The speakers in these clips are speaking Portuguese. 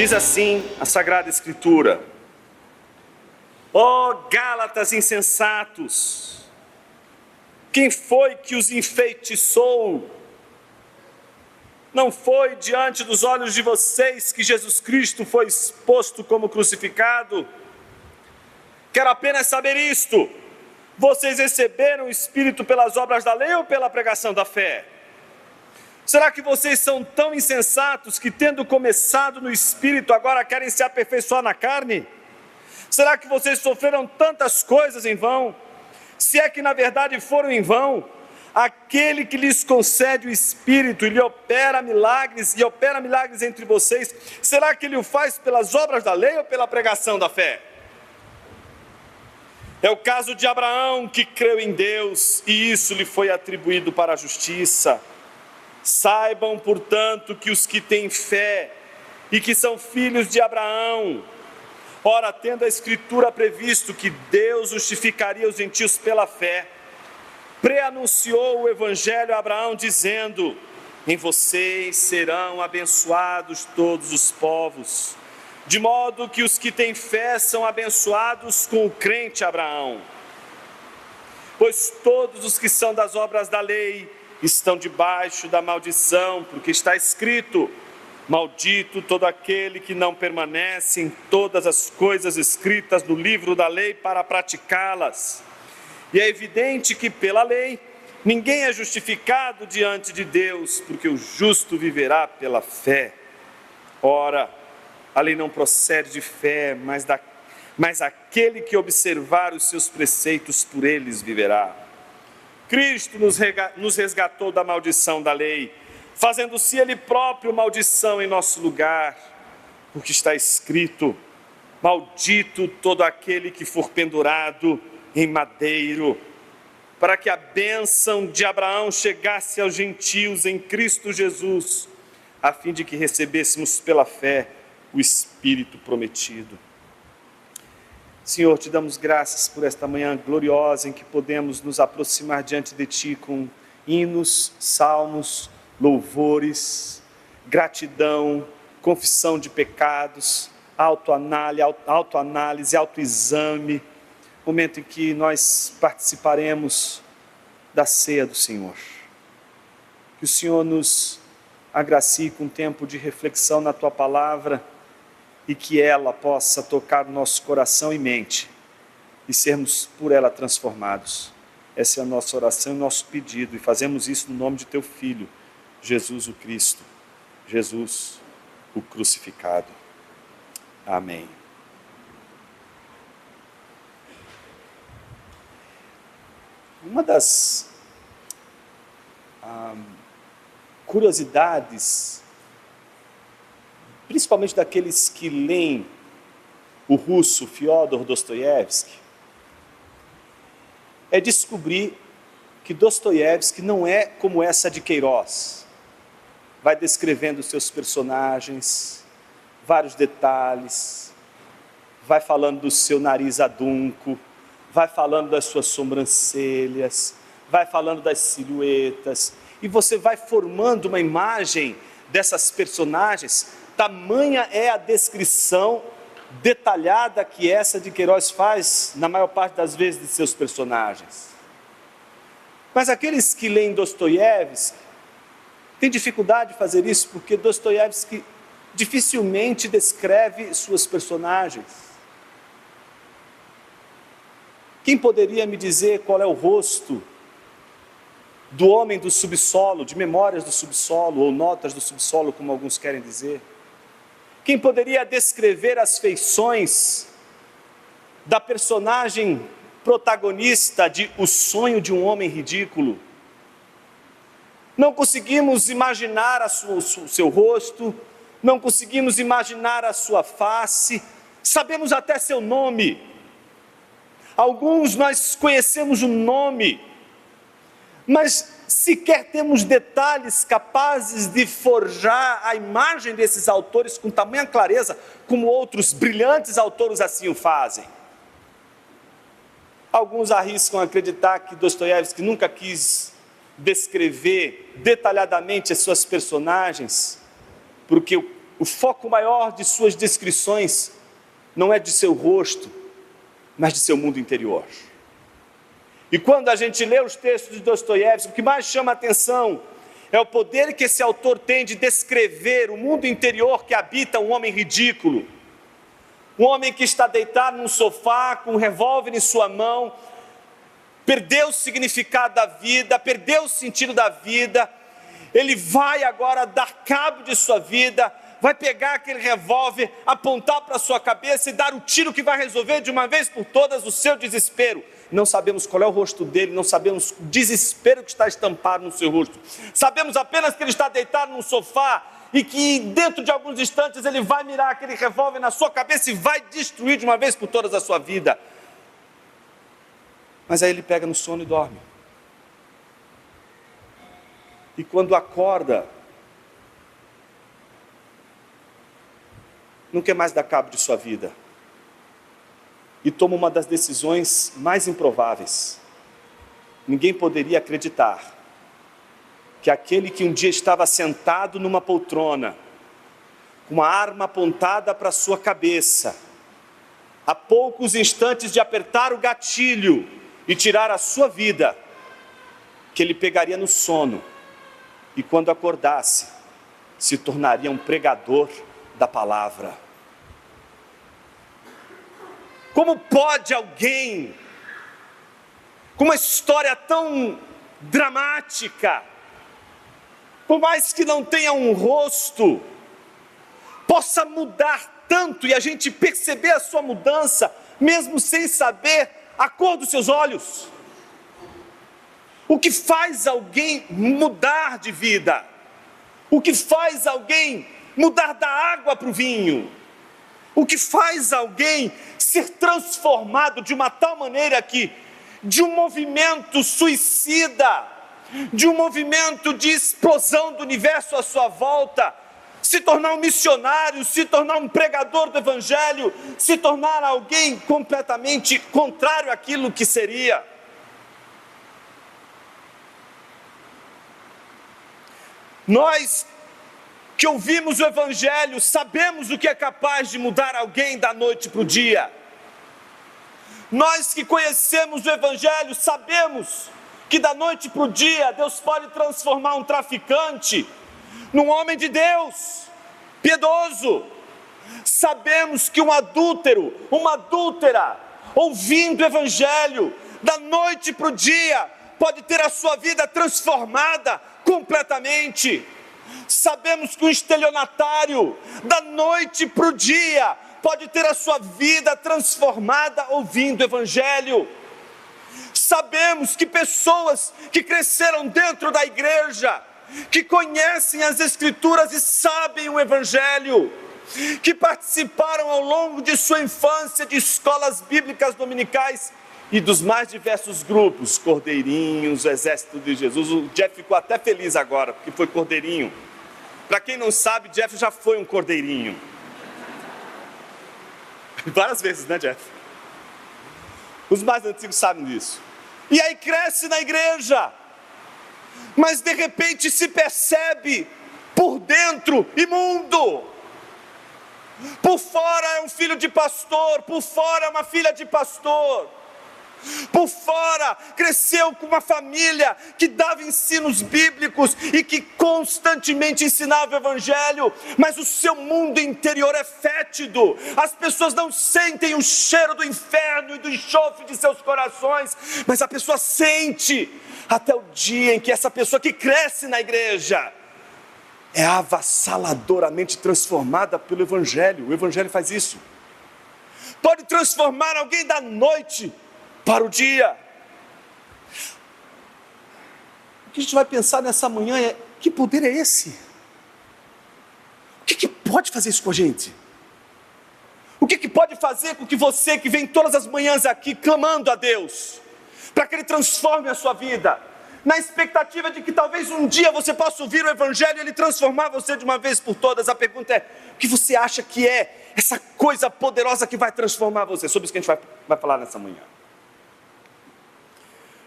Diz assim a Sagrada Escritura: ó Gálatas insensatos, quem foi que os enfeitiçou? Não foi diante dos olhos de vocês que Jesus Cristo foi exposto como crucificado? Quero apenas saber isto: vocês receberam o Espírito pelas obras da lei ou pela pregação da fé? Será que vocês são tão insensatos que, tendo começado no Espírito, agora querem se aperfeiçoar na carne? Será que vocês sofreram tantas coisas em vão? Se é que na verdade foram em vão, aquele que lhes concede o Espírito e opera milagres entre vocês, será que ele o faz pelas obras da lei ou pela pregação da fé? É o caso de Abraão, que creu em Deus e isso lhe foi atribuído para a justiça. Saibam, portanto, que os que têm fé e que são filhos de Abraão, ora, tendo a Escritura previsto que Deus justificaria os gentios pela fé, preanunciou o Evangelho a Abraão, dizendo: em vocês serão abençoados todos os povos, de modo que os que têm fé são abençoados com o crente Abraão. Pois todos os que são das obras da lei estão debaixo da maldição, porque está escrito: maldito todo aquele que não permanece em todas as coisas escritas no livro da lei para praticá-las. E é evidente que pela lei ninguém é justificado diante de Deus, porque o justo viverá pela fé. Ora, a lei não procede de fé, mas aquele que observar os seus preceitos, por eles viverá. Cristo nos resgatou da maldição da lei, fazendo-se Ele próprio maldição em nosso lugar, porque está escrito: maldito todo aquele que for pendurado em madeiro, para que a bênção de Abraão chegasse aos gentios em Cristo Jesus, a fim de que recebêssemos pela fé o Espírito prometido. Senhor, te damos graças por esta manhã gloriosa em que podemos nos aproximar diante de Ti com hinos, salmos, louvores, gratidão, confissão de pecados, autoanálise, autoexame, momento em que nós participaremos da ceia do Senhor. Que o Senhor nos agracie com um tempo de reflexão na Tua Palavra e que ela possa tocar o nosso coração e mente e sermos por ela transformados. Essa é a nossa oração e o nosso pedido, e fazemos isso no nome de Teu Filho, Jesus o Cristo, Jesus o crucificado. Amém. Uma das curiosidades, principalmente daqueles que leem o russo Fyodor Dostoiévski, é descobrir que Dostoiévski não é como essa de Queiroz. Vai descrevendo seus personagens, vários detalhes, vai falando do seu nariz adunco, vai falando das suas sobrancelhas, vai falando das silhuetas, e você vai formando uma imagem dessas personagens. Tamanha é a descrição detalhada que essa de Queiroz faz, na maior parte das vezes, de seus personagens. Mas aqueles que leem Dostoiévski têm dificuldade de fazer isso, porque Dostoiévski dificilmente descreve suas personagens. Quem poderia me dizer qual é o rosto do homem do subsolo, de Memórias do Subsolo, ou Notas do Subsolo, como alguns querem dizer? Quem poderia descrever as feições da personagem protagonista de O Sonho de um Homem Ridículo? Não conseguimos imaginar o seu rosto, não conseguimos imaginar a sua face, sabemos até seu nome. Alguns nós conhecemos o nome, mas sequer temos detalhes capazes de forjar a imagem desses autores com tamanha clareza, como outros brilhantes autores assim o fazem. Alguns arriscam acreditar que Dostoiévski nunca quis descrever detalhadamente as suas personagens, porque o foco maior de suas descrições não é de seu rosto, mas de seu mundo interior. E quando a gente lê os textos de Dostoiévski, o que mais chama a atenção é o poder que esse autor tem de descrever o mundo interior que habita um homem ridículo. Um homem que está deitado num sofá, com um revólver em sua mão, perdeu o significado da vida, perdeu o sentido da vida. Ele vai agora dar cabo de sua vida, vai pegar aquele revólver, apontar para a sua cabeça e dar o tiro que vai resolver de uma vez por todas o seu desespero. Não sabemos qual é o rosto dele, não sabemos o desespero que está estampado no seu rosto. Sabemos apenas que ele está deitado num sofá e que dentro de alguns instantes ele vai mirar aquele revólver na sua cabeça e vai destruir de uma vez por todas a sua vida. Mas aí ele pega no sono e dorme. E quando acorda, não quer mais dar cabo de sua vida. E toma uma das decisões mais improváveis. Ninguém poderia acreditar que aquele que um dia estava sentado numa poltrona, com uma arma apontada para a sua cabeça, a poucos instantes de apertar o gatilho e tirar a sua vida, que ele pegaria no sono e quando acordasse, se tornaria um pregador da palavra. Como pode alguém com uma história tão dramática, por mais que não tenha um rosto, possa mudar tanto e a gente perceber a sua mudança, mesmo sem saber a cor dos seus olhos? O que faz alguém mudar de vida? O que faz alguém mudar da água para o vinho? O que faz alguém ser transformado de uma tal maneira que, de um movimento suicida, de um movimento de explosão do universo à sua volta, se tornar um missionário, se tornar um pregador do evangelho, se tornar alguém completamente contrário àquilo que seria? Nós que ouvimos o evangelho, sabemos o que é capaz de mudar alguém da noite para o dia. Nós que conhecemos o evangelho, sabemos que da noite para o dia, Deus pode transformar um traficante num homem de Deus, piedoso. Sabemos que um adúltero, uma adúltera, ouvindo o evangelho, da noite para o dia, pode ter a sua vida transformada completamente. Sabemos que um estelionatário, da noite para o dia, pode ter a sua vida transformada ouvindo o evangelho. Sabemos que pessoas que cresceram dentro da igreja, que conhecem as escrituras e sabem o evangelho, que participaram ao longo de sua infância de escolas bíblicas dominicais e dos mais diversos grupos, Cordeirinhos, o Exército de Jesus. O Jeff ficou até feliz agora, porque foi Cordeirinho. Para quem não sabe, Jeff já foi um Cordeirinho. Várias vezes, né, Jeff? Os mais antigos sabem disso. E aí cresce na igreja, mas de repente se percebe por dentro imundo. Por fora é um filho de pastor, por fora é uma filha de pastor. Por fora, cresceu com uma família que dava ensinos bíblicos e que constantemente ensinava o evangelho, mas o seu mundo interior é fétido. As pessoas não sentem o cheiro do inferno e do enxofre de seus corações, mas a pessoa sente, até o dia em que essa pessoa que cresce na igreja é avassaladoramente transformada pelo evangelho. O evangelho faz isso. Pode transformar alguém da noite para o dia. O que a gente vai pensar nessa manhã é: que poder é esse? O que pode fazer isso com a gente? O que pode fazer com que você, que vem todas as manhãs aqui clamando a Deus, para que Ele transforme a sua vida, na expectativa de que talvez um dia você possa ouvir o evangelho e ele transformar você de uma vez por todas? A pergunta é: o que você acha que é essa coisa poderosa que vai transformar você? Sobre isso que a gente vai falar nessa manhã.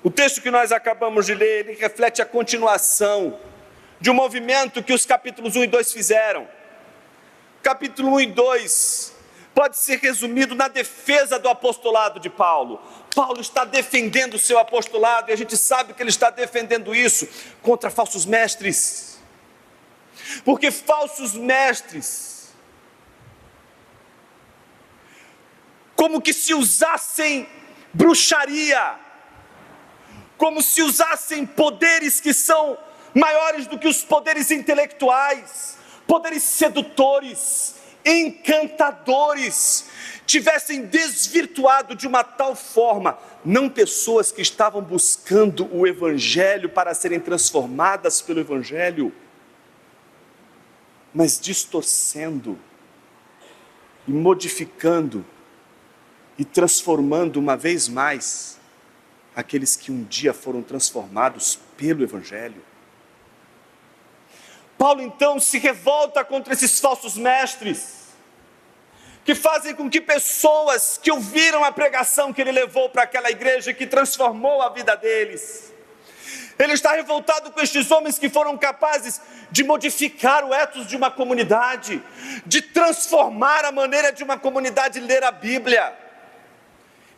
O texto que nós acabamos de ler, ele reflete a continuação de um movimento que os capítulos 1 e 2 fizeram. capítulo 1 e 2 pode ser resumido na defesa do apostolado de Paulo. Paulo está defendendo o seu apostolado, e a gente sabe que ele está defendendo isso contra falsos mestres. Porque falsos mestres, como que se usassem bruxaria, como se usassem poderes que são maiores do que os poderes intelectuais, poderes sedutores, encantadores, tivessem desvirtuado de uma tal forma, não pessoas que estavam buscando o Evangelho para serem transformadas pelo Evangelho, mas distorcendo, e modificando, e transformando uma vez mais, aqueles que um dia foram transformados pelo Evangelho. Paulo então se revolta contra esses falsos mestres, que fazem com que pessoas que ouviram a pregação que ele levou para aquela igreja, que transformou a vida deles, ele está revoltado com estes homens que foram capazes de modificar o ethos de uma comunidade, de transformar a maneira de uma comunidade ler a Bíblia.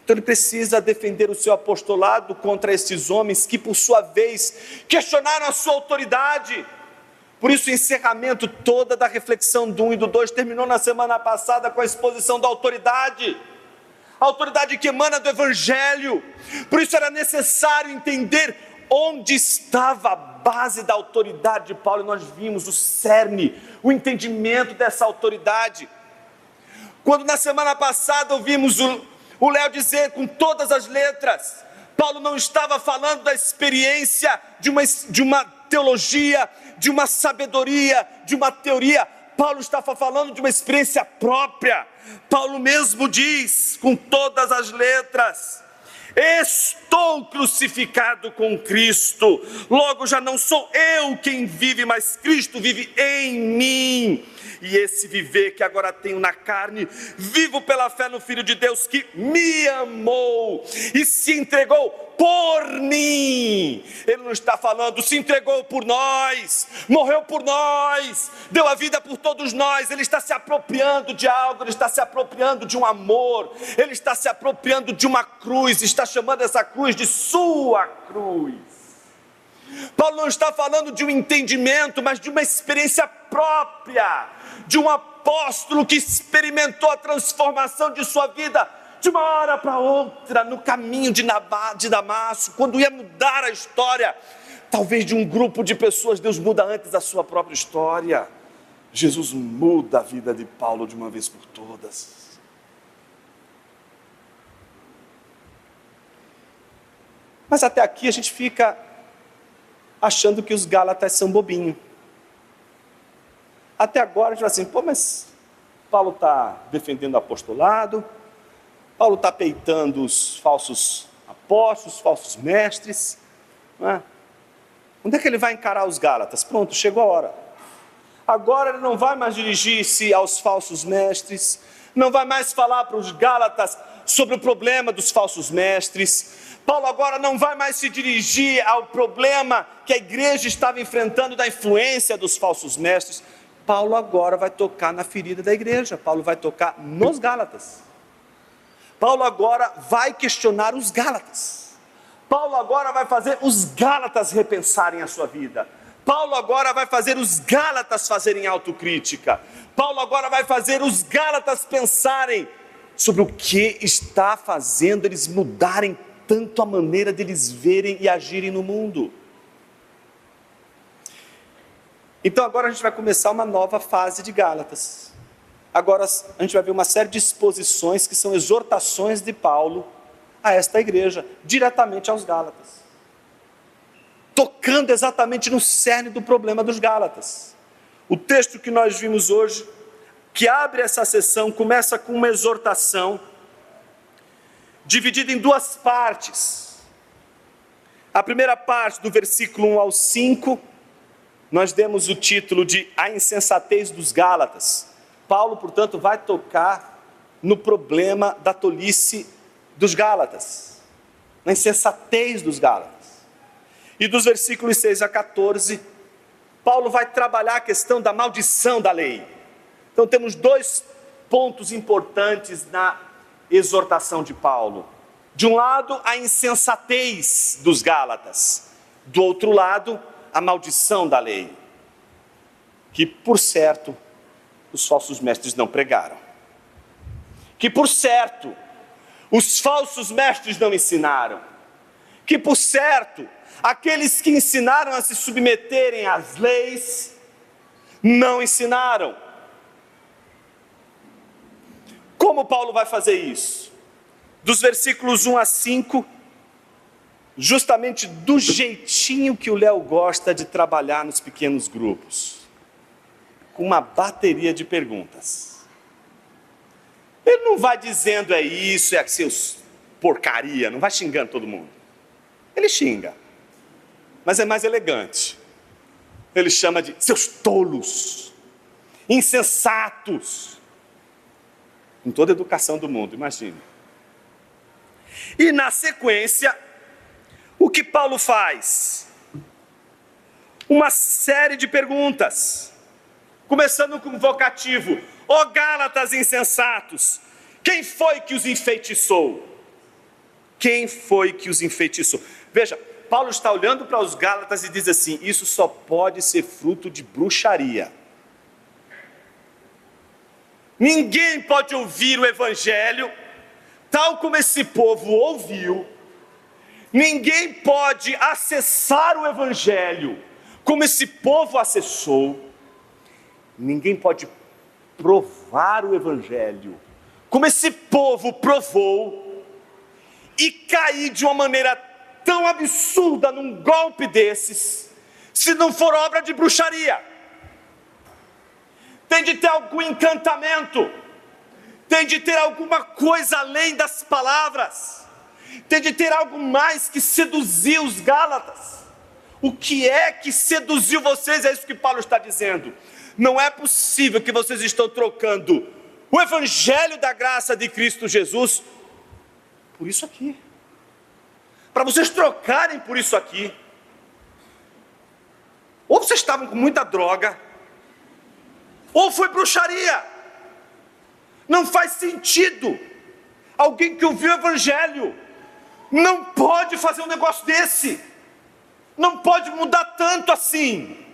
Então ele precisa defender o seu apostolado contra esses homens que, por sua vez, questionaram a sua autoridade. Por isso o encerramento toda da reflexão do 1 e do 2 terminou na semana passada com a exposição da autoridade. A autoridade que emana do Evangelho. Por isso era necessário entender onde estava a base da autoridade de Paulo. E nós vimos o cerne, o entendimento dessa autoridade. Quando na semana passada ouvimos o Léo dizer com todas as letras, Paulo não estava falando da experiência de uma teologia, de uma sabedoria, de uma teoria. Paulo estava falando de uma experiência própria. Paulo mesmo diz, com todas as letras: estou crucificado com Cristo, logo já não sou eu quem vive, mas Cristo vive em mim. E esse viver que agora tenho na carne, vivo pela fé no Filho de Deus que me amou e se entregou por mim. Ele não está falando se entregou por nós, morreu por nós, deu a vida por todos nós. Ele está se apropriando de algo, ele está se apropriando de um amor, ele está se apropriando de uma cruz, está chamando essa cruz de sua cruz. Paulo não está falando de um entendimento, mas de uma experiência própria, de um apóstolo que experimentou a transformação de sua vida de uma hora para outra, no caminho de Damasco, quando ia mudar a história, talvez de um grupo de pessoas. Deus muda antes a sua própria história. Jesus muda a vida de Paulo de uma vez por todas. Mas até aqui a gente fica achando que os Gálatas são bobinhos. Até agora a gente fala assim, mas Paulo está defendendo o apostolado, Paulo está peitando os falsos apóstolos, os falsos mestres, não é? Onde é que ele vai encarar os Gálatas? Pronto, chegou a hora. Agora ele não vai mais dirigir-se aos falsos mestres, não vai mais falar para os Gálatas sobre o problema dos falsos mestres. Paulo agora não vai mais se dirigir ao problema que a igreja estava enfrentando da influência dos falsos mestres. Paulo agora vai tocar na ferida da igreja, Paulo vai tocar nos Gálatas. Paulo agora vai questionar os Gálatas. Paulo agora vai fazer os Gálatas repensarem a sua vida. Paulo agora vai fazer os Gálatas fazerem autocrítica. Paulo agora vai fazer os Gálatas pensarem sobre o que está fazendo eles mudarem tanto a maneira deles verem e agirem no mundo. Então agora a gente vai começar uma nova fase de Gálatas. Agora a gente vai ver uma série de exposições que são exortações de Paulo a esta igreja, diretamente aos Gálatas, tocando exatamente no cerne do problema dos Gálatas. O texto que nós vimos hoje, que abre essa sessão, começa com uma exortação dividida em duas partes. A primeira parte, do versículo 1 ao 5, nós demos o título de A Insensatez dos Gálatas. Paulo, portanto, vai tocar no problema da tolice dos Gálatas, na insensatez dos Gálatas. E dos versículos 6 a 14, Paulo vai trabalhar a questão da maldição da lei. Então temos dois pontos importantes na exortação de Paulo. De um lado, a insensatez dos Gálatas. Do outro lado, a maldição da lei. Que, por certo, os falsos mestres não pregaram. Que, por certo, os falsos mestres não ensinaram. Que, por certo, aqueles que ensinaram a se submeterem às leis, não ensinaram. Como Paulo vai fazer isso? Dos versículos 1 a 5, justamente do jeitinho que o Léo gosta de trabalhar nos pequenos grupos, com uma bateria de perguntas. Ele não vai dizendo é isso, é seus porcaria, não vai xingando todo mundo. Ele xinga, mas é mais elegante. Ele chama de seus tolos, insensatos, com toda a educação do mundo, imagine. E na sequência, o que Paulo faz? Uma série de perguntas, começando com o vocativo: ó Gálatas insensatos, quem foi que os enfeitiçou? Quem foi que os enfeitiçou? Veja, Paulo está olhando para os Gálatas e diz assim: isso só pode ser fruto de bruxaria. Ninguém pode ouvir o evangelho tal como esse povo ouviu. Ninguém pode acessar o evangelho como esse povo acessou. Ninguém pode provar o evangelho como esse povo provou e cair de uma maneira tão absurda num golpe desses, se não for obra de bruxaria. Tem de ter algum encantamento, tem de ter alguma coisa além das palavras, tem de ter algo mais que seduziu os Gálatas. O que é que seduziu vocês? É isso que Paulo está dizendo. Não é possível que vocês estão trocando o evangelho da graça de Cristo Jesus por isso aqui. Para vocês trocarem por isso aqui. Ou vocês estavam com muita droga, ou foi bruxaria. Não faz sentido. Alguém que ouviu o evangelho não pode fazer um negócio desse. Não pode mudar tanto assim.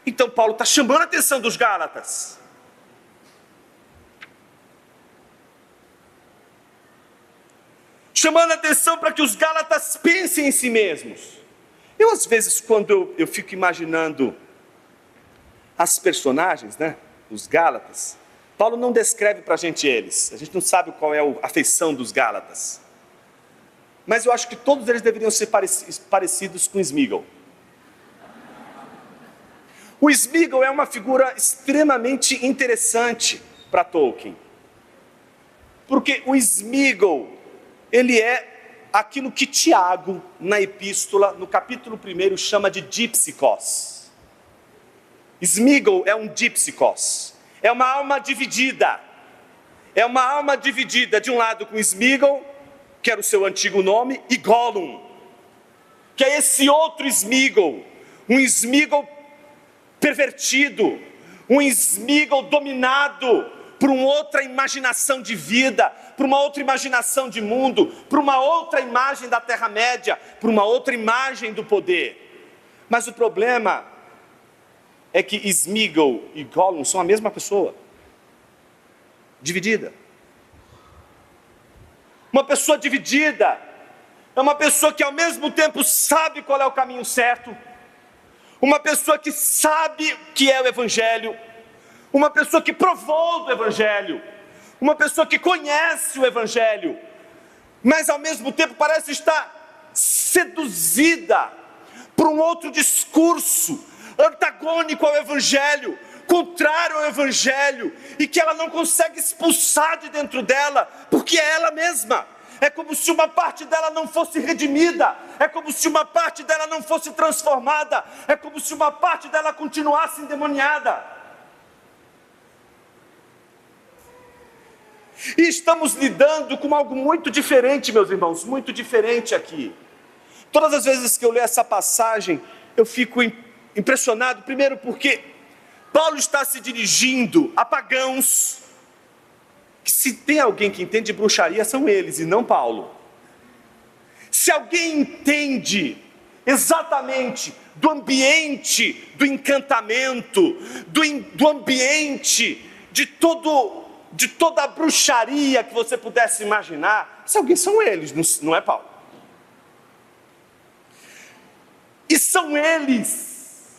Então Paulo está chamando a atenção dos Gálatas. Chamando a atenção para que os Gálatas pensem em si mesmos. Eu às vezes, quando eu fico imaginando as personagens, né, os Gálatas, Paulo não descreve para a gente eles. A gente não sabe qual é a feição dos Gálatas. Mas eu acho que todos eles deveriam ser parecidos com Sméagol. O Sméagol é uma figura extremamente interessante para Tolkien. Porque o Sméagol, ele é aquilo que Tiago, na epístola, no capítulo 1, chama de dípsicos. Sméagol é um dípsicos. É uma alma dividida. É uma alma dividida, de um lado com Sméagol, que era o seu antigo nome, e Gollum, que é esse outro Sméagol, um Sméagol pervertido, um Sméagol dominado por uma outra imaginação de vida, por uma outra imaginação de mundo, por uma outra imagem da Terra-média, por uma outra imagem do poder. Mas o problema é que Sméagol e Gollum são a mesma pessoa, dividida. Uma pessoa dividida é uma pessoa que ao mesmo tempo sabe qual é o caminho certo, uma pessoa que sabe o que é o evangelho, uma pessoa que provou do evangelho, uma pessoa que conhece o evangelho, mas ao mesmo tempo parece estar seduzida por um outro discurso antagônico ao evangelho, contrário ao evangelho, e que ela não consegue expulsar de dentro dela, porque é ela mesma. É como se uma parte dela não fosse redimida, é como se uma parte dela não fosse transformada, é como se uma parte dela continuasse endemoniada. E estamos lidando com algo muito diferente, meus irmãos, muito diferente aqui. Todas as vezes que eu leio essa passagem, eu fico impressionado, primeiro porque Paulo está se dirigindo a pagãos, que se tem alguém que entende bruxaria, são eles e não Paulo. Se alguém entende exatamente do ambiente do encantamento, do ambiente de toda a bruxaria que você pudesse imaginar, se alguém são eles, não é Paulo. E são eles,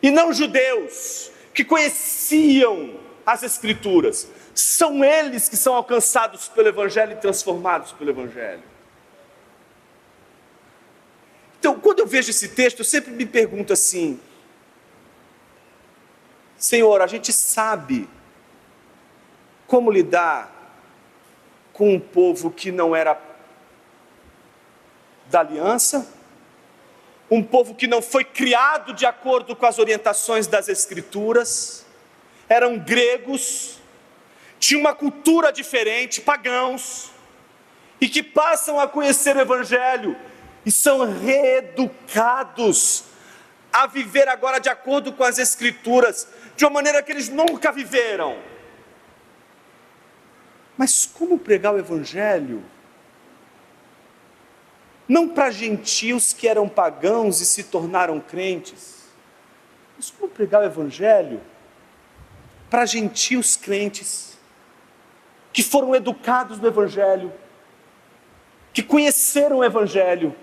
e não judeus, que conheciam as Escrituras. São eles que são alcançados pelo Evangelho e transformados pelo Evangelho. Então, quando eu vejo esse texto, eu sempre me pergunto assim: Senhor, a gente sabe como lidar com um povo que não era da aliança, um povo que não foi criado de acordo com as orientações das Escrituras, eram gregos, tinham uma cultura diferente, pagãos, e que passam a conhecer o Evangelho e são reeducados a viver agora de acordo com as Escrituras, de uma maneira que eles nunca viveram. Mas como pregar o Evangelho? Não para gentios que eram pagãos e se tornaram crentes, mas como pregar o Evangelho para gentios crentes, que foram educados no Evangelho, que conheceram o Evangelho,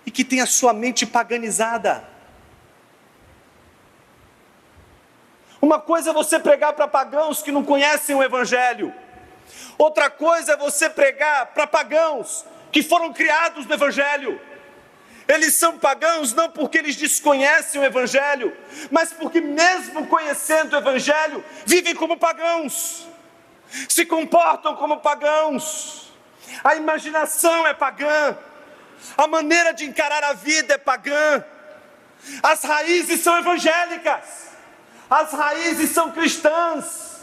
e que têm a sua mente paganizada. Uma coisa é você pregar para pagãos que não conhecem o Evangelho, outra coisa é você pregar para pagãos que foram criados no Evangelho. Eles são pagãos não porque eles desconhecem o Evangelho, mas porque mesmo conhecendo o Evangelho, vivem como pagãos, se comportam como pagãos, a imaginação é pagã, a maneira de encarar a vida é pagã, as raízes são evangélicas, as raízes são cristãs,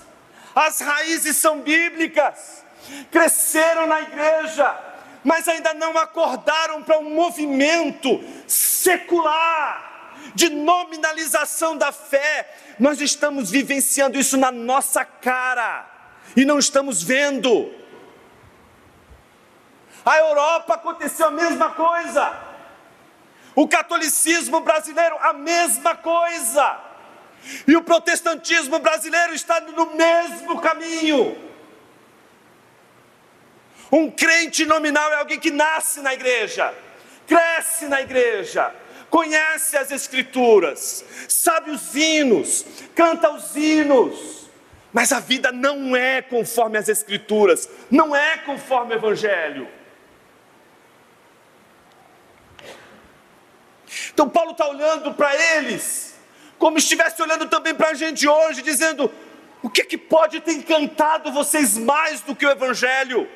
as raízes são bíblicas, cresceram na igreja, mas ainda não acordaram para um movimento secular, de nominalização da fé. Nós estamos vivenciando isso na nossa cara, e não estamos vendo. A Europa aconteceu a mesma coisa, o catolicismo brasileiro a mesma coisa, e o protestantismo brasileiro está no mesmo caminho. Um crente nominal é alguém que nasce na igreja, cresce na igreja, conhece as Escrituras, sabe os hinos, canta os hinos, mas a vida não é conforme as Escrituras, não é conforme o Evangelho. Então Paulo está olhando para eles, como estivesse olhando também para a gente hoje, dizendo: o que pode ter encantado vocês mais do que o Evangelho?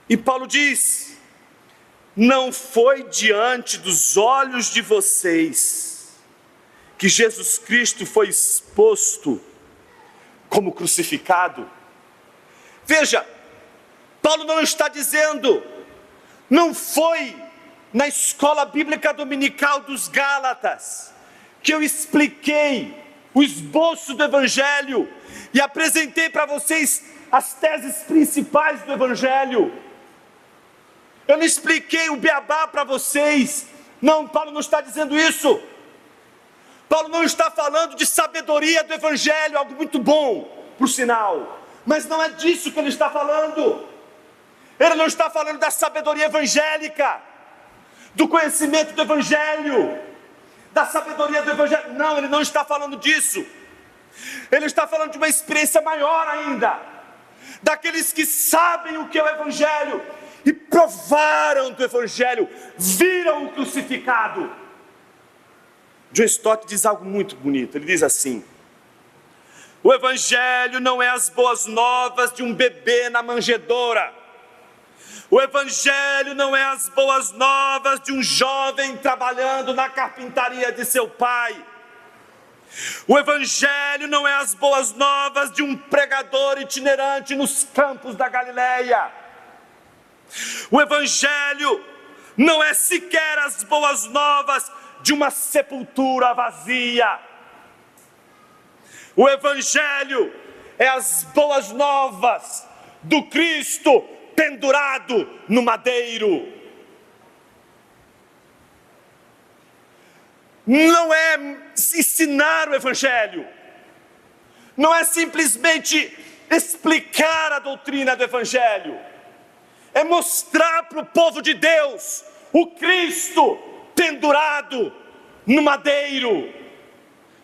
E Paulo diz: não foi diante dos olhos de vocês que Jesus Cristo foi exposto como crucificado. Veja, Paulo não está dizendo, não foi na escola bíblica dominical dos Gálatas que eu expliquei o esboço do Evangelho e apresentei para vocês as teses principais do Evangelho. Eu não expliquei o beabá para vocês. Não, Paulo não está dizendo isso. Paulo não está falando de sabedoria do Evangelho, algo muito bom, por sinal, mas não é disso que ele está falando. Ele não está falando da sabedoria evangélica, do conhecimento do Evangelho, da sabedoria do Evangelho. Não, ele não está falando disso. Ele está falando de uma experiência maior ainda, daqueles que sabem o que é o Evangelho e provaram do Evangelho, viram o crucificado. John Stott diz algo muito bonito. Ele diz assim: o Evangelho não é as boas novas de um bebê na manjedoura. O Evangelho não é as boas novas de um jovem trabalhando na carpintaria de seu pai. O Evangelho não é as boas novas de um pregador itinerante nos campos da Galileia. O Evangelho não é sequer as boas novas de uma sepultura vazia. O Evangelho é as boas novas do Cristo pendurado no madeiro. Não é ensinar o Evangelho, não é simplesmente explicar a doutrina do Evangelho, é mostrar para o povo de Deus o Cristo pendurado no madeiro.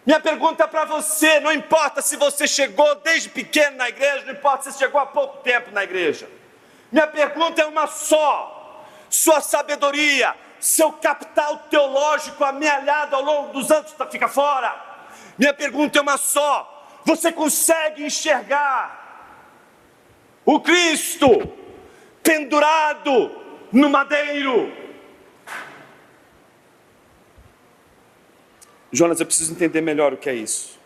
Minha pergunta para você, não importa se você chegou desde pequeno na igreja, não importa se você chegou há pouco tempo na igreja, minha pergunta é uma só: sua sabedoria, seu capital teológico amealhado ao longo dos anos fica fora? Minha pergunta é uma só: você consegue enxergar o Cristo pendurado no madeiro? Jonas, eu preciso entender melhor o que é isso.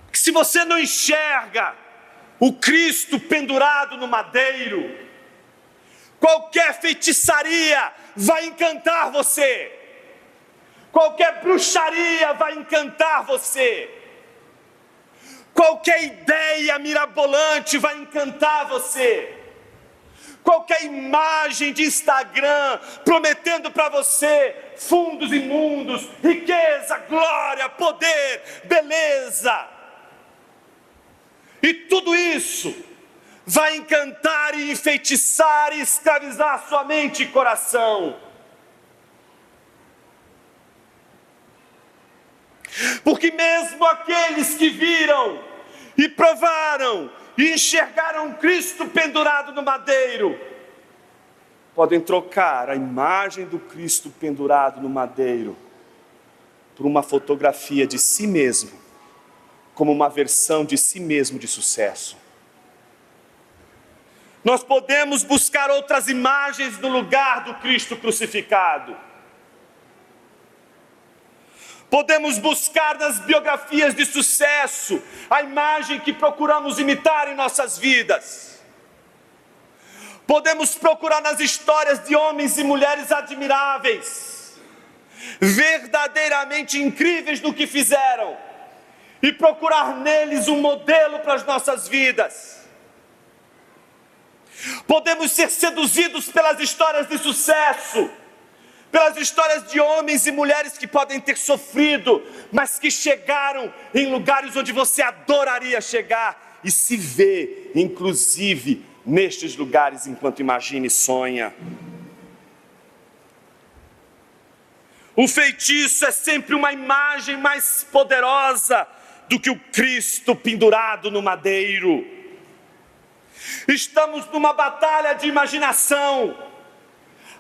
Porque se você não enxerga o Cristo pendurado no madeiro, qualquer feitiçaria vai encantar você, qualquer bruxaria vai encantar você, qualquer ideia mirabolante vai encantar você, qualquer imagem de Instagram prometendo para você fundos imundos, riqueza, glória, poder, beleza, e tudo isso vai encantar e enfeitiçar e escravizar sua mente e coração. Porque mesmo aqueles que viram e provaram e enxergaram Cristo pendurado no madeiro, podem trocar a imagem do Cristo pendurado no madeiro por uma fotografia de si mesmo, como uma versão de si mesmo de sucesso. Nós podemos buscar outras imagens no lugar do Cristo crucificado. Podemos buscar nas biografias de sucesso a imagem que procuramos imitar em nossas vidas. Podemos procurar nas histórias de homens e mulheres admiráveis, verdadeiramente incríveis no que fizeram, e procurar neles um modelo para as nossas vidas. Podemos ser seduzidos pelas histórias de sucesso, pelas histórias de homens e mulheres que podem ter sofrido, mas que chegaram em lugares onde você adoraria chegar, e se vê, inclusive, nestes lugares enquanto imagina e sonha. O feitiço é sempre uma imagem mais poderosa do que o Cristo pendurado no madeiro. Estamos numa batalha de imaginação,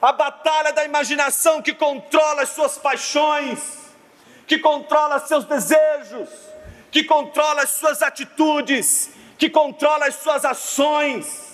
a batalha da imaginação que controla as suas paixões, que controla seus desejos, que controla as suas atitudes, que controla as suas ações.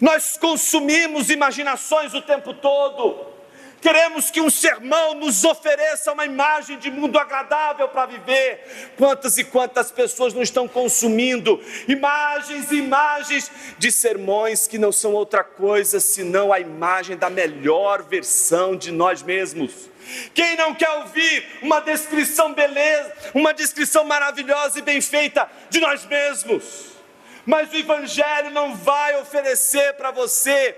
Nós consumimos imaginações o tempo todo. Queremos que um sermão nos ofereça uma imagem de mundo agradável para viver. Quantas e quantas pessoas não estão consumindo imagens e imagens de sermões que não são outra coisa senão a imagem da melhor versão de nós mesmos. Quem não quer ouvir uma descrição beleza, uma descrição maravilhosa e bem feita de nós mesmos? Mas o Evangelho não vai oferecer para você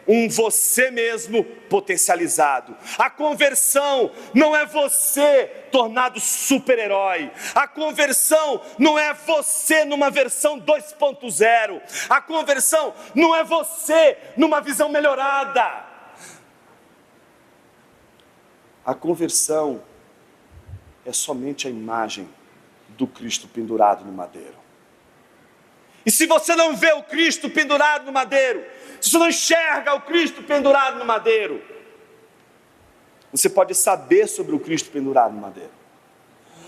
um você mesmo potencializado. A conversão não é você tornado super-herói. A conversão não é você numa versão 2.0. A conversão não é você numa visão melhorada. A conversão é somente a imagem do Cristo pendurado no madeiro. E se você não vê o Cristo pendurado no madeiro, se você não enxerga o Cristo pendurado no madeiro, você pode saber sobre o Cristo pendurado no madeiro.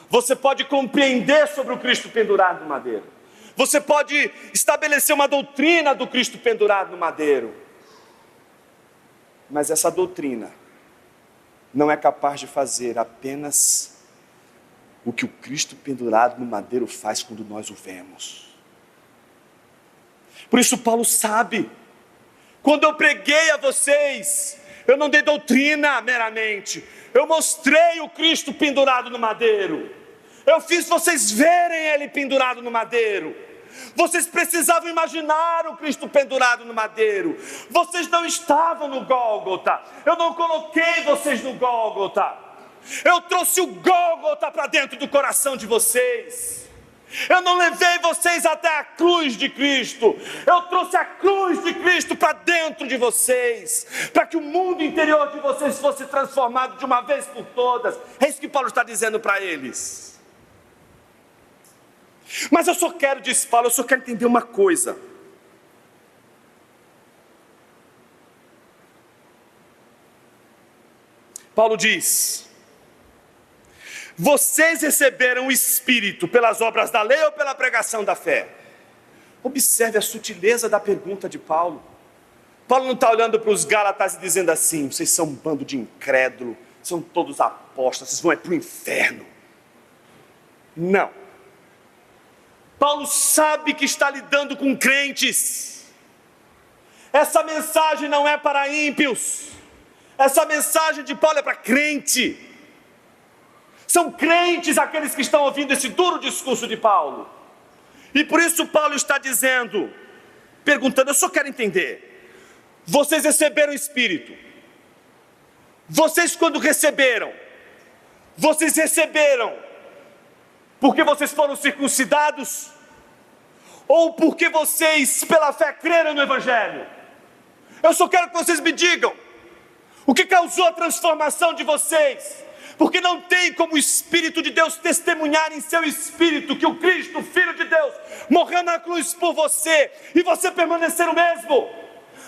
Você pode compreender sobre o Cristo pendurado no madeiro. Você pode estabelecer uma doutrina do Cristo pendurado no madeiro. Mas essa doutrina não é capaz de fazer apenas o que o Cristo pendurado no madeiro faz quando nós o vemos. Por isso Paulo sabe, quando eu preguei a vocês Eu não dei doutrina meramente. Eu mostrei o Cristo pendurado no madeiro. Eu fiz vocês verem Ele pendurado no madeiro. Vocês precisavam imaginar o Cristo pendurado no madeiro. Vocês não estavam no Gólgota. Eu não coloquei vocês no Gólgota. Eu trouxe o Gólgota para dentro do coração de vocês. Eu não levei vocês até a cruz de Cristo. Eu trouxe a cruz de Cristo para dentro de vocês, para que o mundo interior de vocês fosse transformado de uma vez por todas. É isso que Paulo está dizendo para eles. Mas eu só quero, diz Paulo, eu só quero entender uma coisa. Paulo diz: vocês receberam o Espírito pelas obras da lei ou pela pregação da fé? Observe a sutileza da pergunta de Paulo. Paulo não está olhando para os Gálatas e dizendo assim: vocês são um bando de incrédulo, são todos apóstolos, vocês vão para o inferno. Não. Paulo sabe que está lidando com crentes. Essa mensagem não é para ímpios. Essa mensagem de Paulo é para crente. São crentes aqueles que estão ouvindo esse duro discurso de Paulo. E por isso Paulo está dizendo, perguntando, eu só quero entender. Vocês receberam o Espírito. Vocês quando receberam, vocês receberam porque vocês foram circuncidados? Ou porque vocês pela fé creram no Evangelho? Eu só quero que vocês me digam o que causou a transformação de vocês. Porque não tem como o Espírito de Deus testemunhar em seu espírito que o Cristo, o Filho de Deus, morreu na cruz por você e você permanecer o mesmo.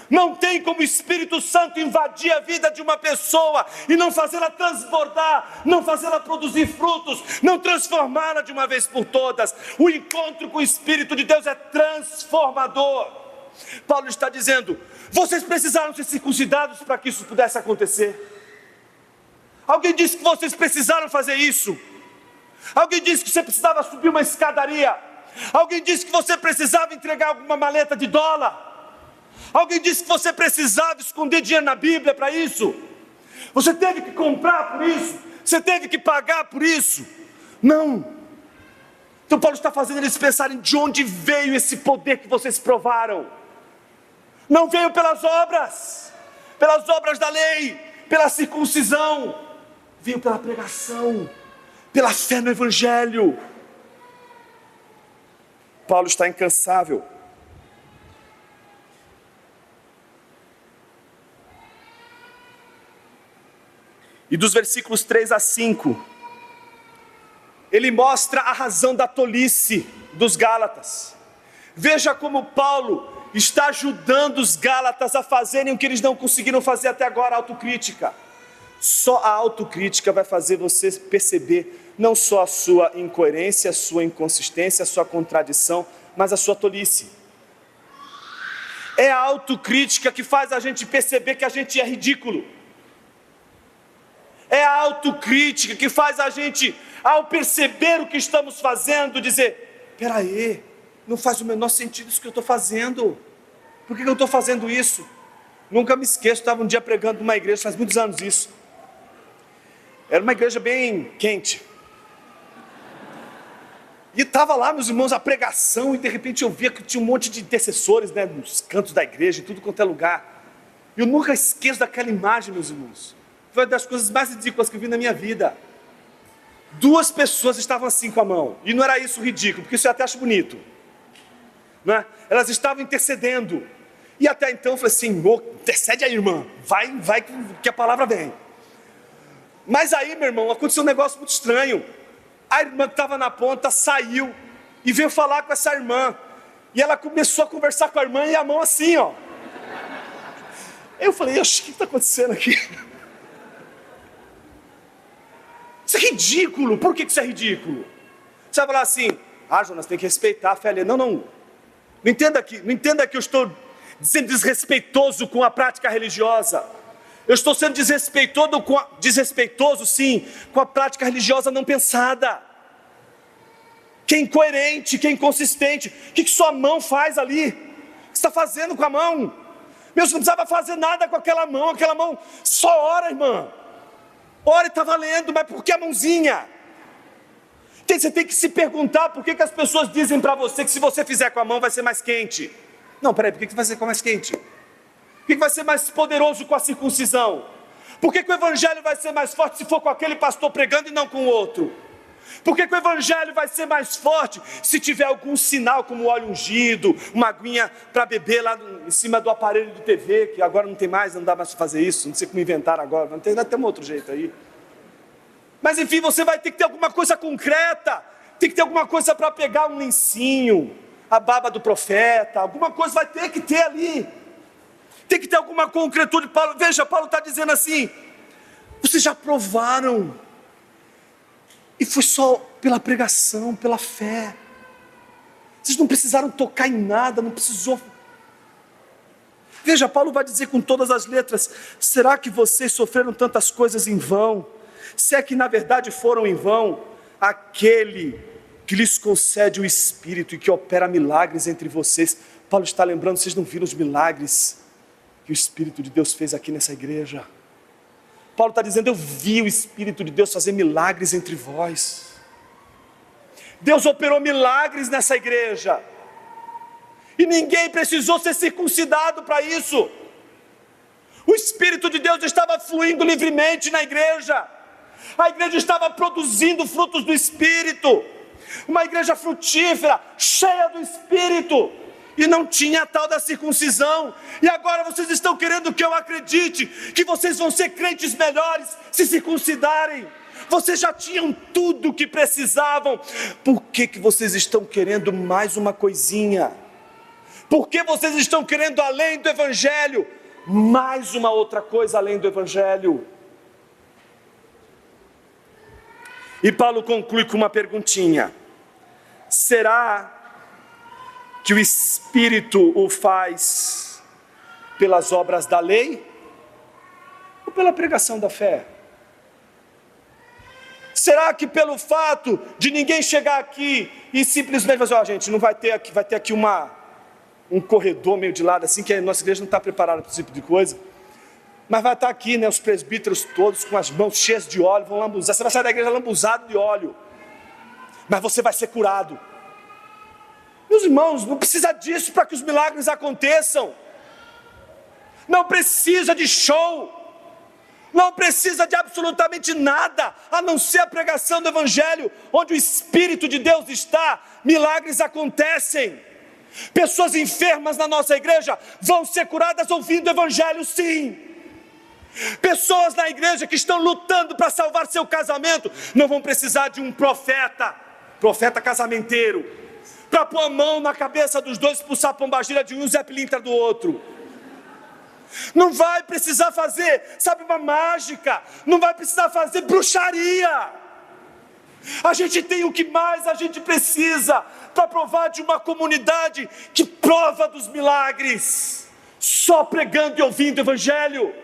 Não tem como o Espírito Santo invadir a vida de uma pessoa e não fazê-la transbordar, não fazê-la produzir frutos, não transformá-la de uma vez por todas. O encontro com o Espírito de Deus é transformador. Paulo está dizendo, vocês precisaram ser circuncidados para que isso pudesse acontecer. Alguém disse que vocês precisaram fazer isso. Alguém disse que você precisava subir uma escadaria. Alguém disse que você precisava entregar alguma maleta de dólar. Alguém disse que você precisava esconder dinheiro na Bíblia para isso. Você teve que comprar por isso. Você teve que pagar por isso. Não. Então Paulo está fazendo eles pensarem de onde veio esse poder que vocês provaram. Não veio pelas obras da lei, pela circuncisão. Veio pela pregação, pela fé no Evangelho. Paulo está incansável. E dos versículos 3 a 5, ele mostra a razão da tolice dos Gálatas. Veja como Paulo está ajudando os Gálatas a fazerem o que eles não conseguiram fazer até agora, a autocrítica. Só a autocrítica vai fazer você perceber não só a sua incoerência, a sua inconsistência, a sua contradição, mas a sua tolice. É a autocrítica que faz a gente perceber que a gente é ridículo. É a autocrítica que faz a gente, ao perceber o que estamos fazendo, dizer, peraí, não faz o menor sentido isso que eu estou fazendo. Por que eu estou fazendo isso? Nunca me esqueço, estava um dia pregando numa igreja, faz muitos anos isso. Era uma igreja bem quente. E estava lá, meus irmãos, a pregação, e de repente eu via que tinha um monte de intercessores, né, nos cantos da igreja, em tudo quanto é lugar. E eu nunca esqueço daquela imagem, meus irmãos. Foi uma das coisas mais ridículas que eu vi na minha vida. 2 pessoas estavam assim com a mão. E não era isso ridículo, porque isso eu até acho bonito. Não é? Elas estavam intercedendo. E até então eu falei assim, intercede aí, irmã. Vai que a palavra vem. Mas aí, meu irmão, aconteceu um negócio muito estranho. A irmã que estava na ponta saiu e veio falar com essa irmã. E ela começou a conversar com a irmã e a mão assim, ó. Eu falei, oxe, o que está acontecendo aqui? Isso é ridículo. Por que isso é ridículo? Você vai falar assim, Jonas, tem que respeitar a fé alheia. Não. Não entenda que eu estou sendo desrespeitoso com a prática religiosa. Eu estou sendo desrespeitoso, sim, com a prática religiosa não pensada. Que é incoerente, que é inconsistente. O que sua mão faz ali? O que você está fazendo com a mão? Meu, você não precisava fazer nada com aquela mão só ora, irmã. Ora e está valendo, mas por que a mãozinha? Você tem que se perguntar por que as pessoas dizem para você que se você fizer com a mão vai ser mais quente. Não, peraí, por que vai ser mais quente? Por que vai ser mais poderoso com a circuncisão? Por que o evangelho vai ser mais forte se for com aquele pastor pregando e não com o outro? Por que o evangelho vai ser mais forte se tiver algum sinal como óleo ungido, uma aguinha para beber lá em cima do aparelho de TV, que agora não tem mais, não dá mais para fazer isso, não sei como inventaram agora, vai ter um outro jeito aí. Mas enfim, você vai ter que ter alguma coisa concreta, tem que ter alguma coisa para pegar, um lencinho, a baba do profeta, alguma coisa vai ter que ter ali. Tem que ter alguma concretude. Veja, Paulo está dizendo assim: vocês já provaram, e foi só pela pregação, pela fé. Vocês não precisaram tocar em nada, não precisou. Veja, Paulo vai dizer com todas as letras: será que vocês sofreram tantas coisas em vão? Se é que na verdade foram em vão, aquele que lhes concede o Espírito e que opera milagres entre vocês. Paulo está lembrando, vocês não viram os milagres que o Espírito de Deus fez aqui nessa igreja? Paulo está dizendo, eu vi o Espírito de Deus fazer milagres entre vós. Deus operou milagres nessa igreja, e ninguém precisou ser circuncidado para isso. O Espírito de Deus estava fluindo livremente na igreja. A igreja estava produzindo frutos do Espírito, uma igreja frutífera, cheia do Espírito, e não tinha a tal da circuncisão. E agora vocês estão querendo que eu acredite que vocês vão ser crentes melhores se circuncidarem. Vocês já tinham tudo o que precisavam. Por que vocês estão querendo mais uma coisinha? Por que vocês estão querendo, além do Evangelho, mais uma outra coisa além do Evangelho? E Paulo conclui com uma perguntinha: será que o Espírito o faz pelas obras da lei ou pela pregação da fé? Será que pelo fato de ninguém chegar aqui e simplesmente fazer, gente, não vai ter aqui um corredor meio de lado assim, que a nossa igreja não está preparada para esse tipo de coisa, mas vai estar aqui, os presbíteros todos com as mãos cheias de óleo, vão lambuzar, você vai sair da igreja lambuzado de óleo, mas você vai ser curado. Meus irmãos, não precisa disso para que os milagres aconteçam. Não precisa de show, não precisa de absolutamente nada, a não ser a pregação do Evangelho. Onde o Espírito de Deus está, milagres acontecem. Pessoas enfermas na nossa igreja vão ser curadas ouvindo o Evangelho, sim. Pessoas na igreja que estão lutando para salvar seu casamento não vão precisar de um profeta casamenteiro, para pôr a mão na cabeça dos dois, expulsar a pombagira de um e o Zé Pilintra do outro. Não vai precisar fazer, uma mágica, não vai precisar fazer bruxaria. A gente tem o que mais a gente precisa para provar de uma comunidade que prova dos milagres, só pregando e ouvindo o Evangelho.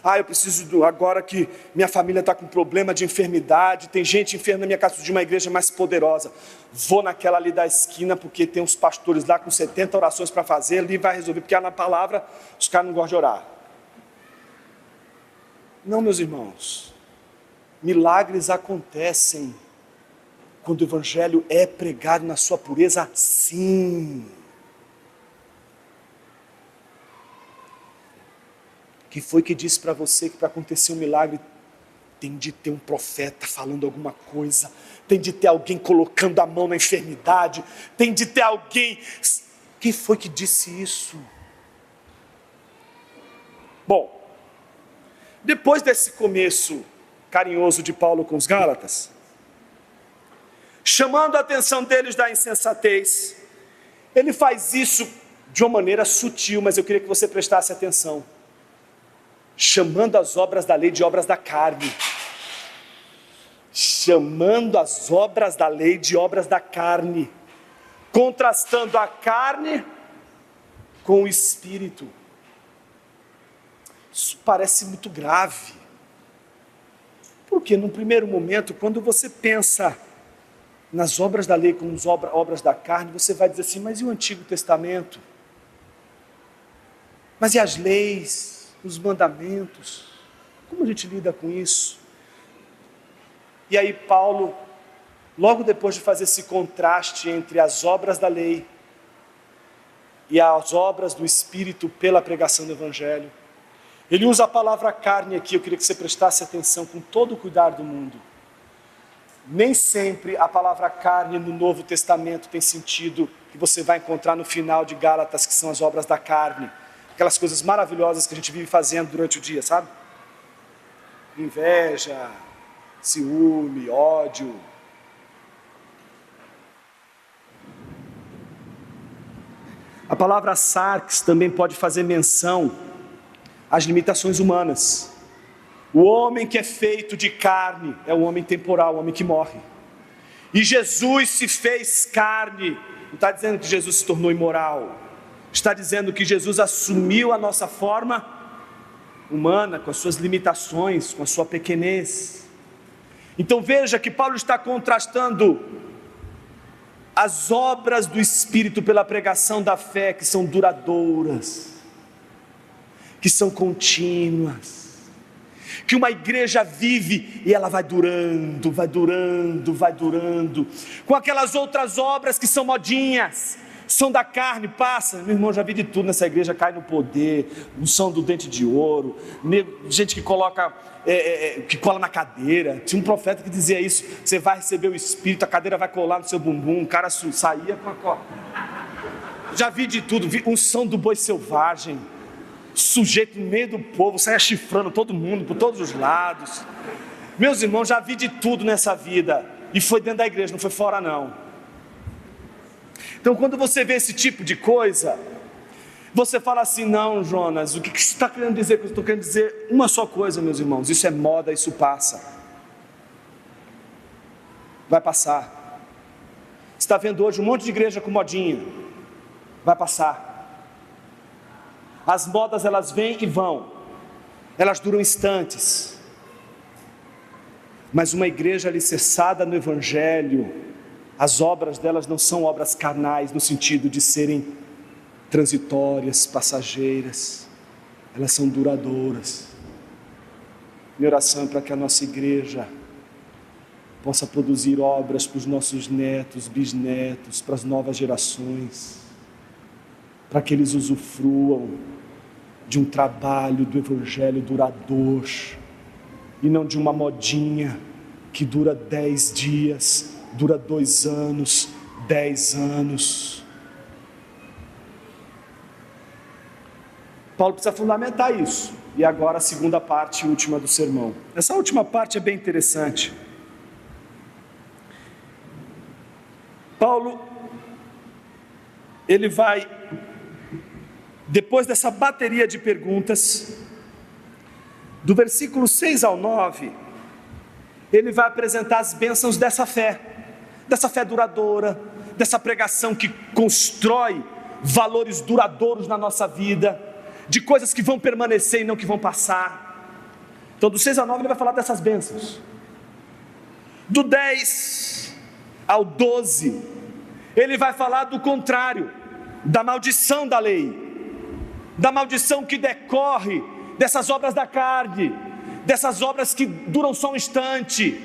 Eu preciso, agora que minha família está com problema de enfermidade, tem gente enferma na minha casa, de uma igreja mais poderosa, vou naquela ali da esquina, porque tem uns pastores lá com 70 orações para fazer, ali vai resolver, porque na palavra os caras não gostam de orar. Não, meus irmãos, milagres acontecem quando o Evangelho é pregado na sua pureza, sim. Quem foi que disse para você que para acontecer um milagre tem de ter um profeta falando alguma coisa, tem de ter alguém colocando a mão na enfermidade, tem de ter alguém... Quem foi que disse isso? Bom, depois desse começo carinhoso de Paulo com os Gálatas, chamando a atenção deles da insensatez, ele faz isso de uma maneira sutil, mas eu queria que você prestasse atenção. Chamando as obras da lei de obras da carne. Chamando as obras da lei de obras da carne. Contrastando a carne com o Espírito. Isso parece muito grave. Porque num primeiro momento, quando você pensa nas obras da lei como obras da carne, você vai dizer assim, mas e o Antigo Testamento? Mas e as leis, os mandamentos? Como a gente lida com isso? E aí Paulo, logo depois de fazer esse contraste entre as obras da lei e as obras do Espírito pela pregação do Evangelho, ele usa a palavra carne aqui. Eu queria que você prestasse atenção com todo o cuidado do mundo. Nem sempre a palavra carne no Novo Testamento tem sentido que você vai encontrar no final de Gálatas, que são as obras da carne. Aquelas coisas maravilhosas que a gente vive fazendo durante o dia, sabe? Inveja, ciúme, ódio. A palavra sarx também pode fazer menção às limitações humanas. O homem que é feito de carne é o homem temporal, o homem que morre. E Jesus se fez carne. Não está dizendo que Jesus se tornou imoral. Está dizendo que Jesus assumiu a nossa forma humana, com as suas limitações, com a sua pequenez. Então veja que Paulo está contrastando as obras do Espírito pela pregação da fé, que são duradouras, que são contínuas, que uma igreja vive e ela vai durando, com aquelas outras obras que são modinhas, são da carne, passa. Meu irmão, já vi de tudo nessa igreja, cai no poder, unção do dente de ouro, gente que coloca, que cola na cadeira. Tinha um profeta que dizia isso: você vai receber o Espírito, a cadeira vai colar no seu bumbum. O cara saía com a... Já vi de tudo, vi unção do boi selvagem, sujeito no meio do povo, saia chifrando todo mundo, por todos os lados. Meus irmãos, já vi de tudo nessa vida, e foi dentro da igreja, não foi fora não. Então quando você vê esse tipo de coisa, você fala assim: não, Jonas, o que você está querendo dizer? Eu estou querendo dizer uma só coisa, meus irmãos: isso é moda, isso passa, vai passar. Você está vendo hoje um monte de igreja com modinha, vai passar. As modas, elas vêm e vão, elas duram instantes, mas uma igreja alicerçada no Evangelho, as obras delas não são obras carnais, no sentido de serem transitórias, passageiras, elas são duradouras. Minha oração é para que a nossa igreja possa produzir obras para os nossos netos, bisnetos, para as novas gerações, para que eles usufruam de um trabalho do Evangelho duradouro, e não de uma modinha que dura 10 dias, dura 2 anos, 10 anos. Paulo precisa fundamentar isso. E agora a segunda parte, última do sermão. Essa última parte é bem interessante. Paulo, ele vai, depois dessa bateria de perguntas, do versículo 6 ao 9, ele vai apresentar as bênçãos dessa fé duradoura, dessa pregação que constrói valores duradouros na nossa vida, de coisas que vão permanecer e não que vão passar. Então do 6 ao 9 ele vai falar dessas bênçãos. Do 10 ao 12 ele vai falar do contrário, da maldição da lei, da maldição que decorre dessas obras da carne, dessas obras que duram só um instante,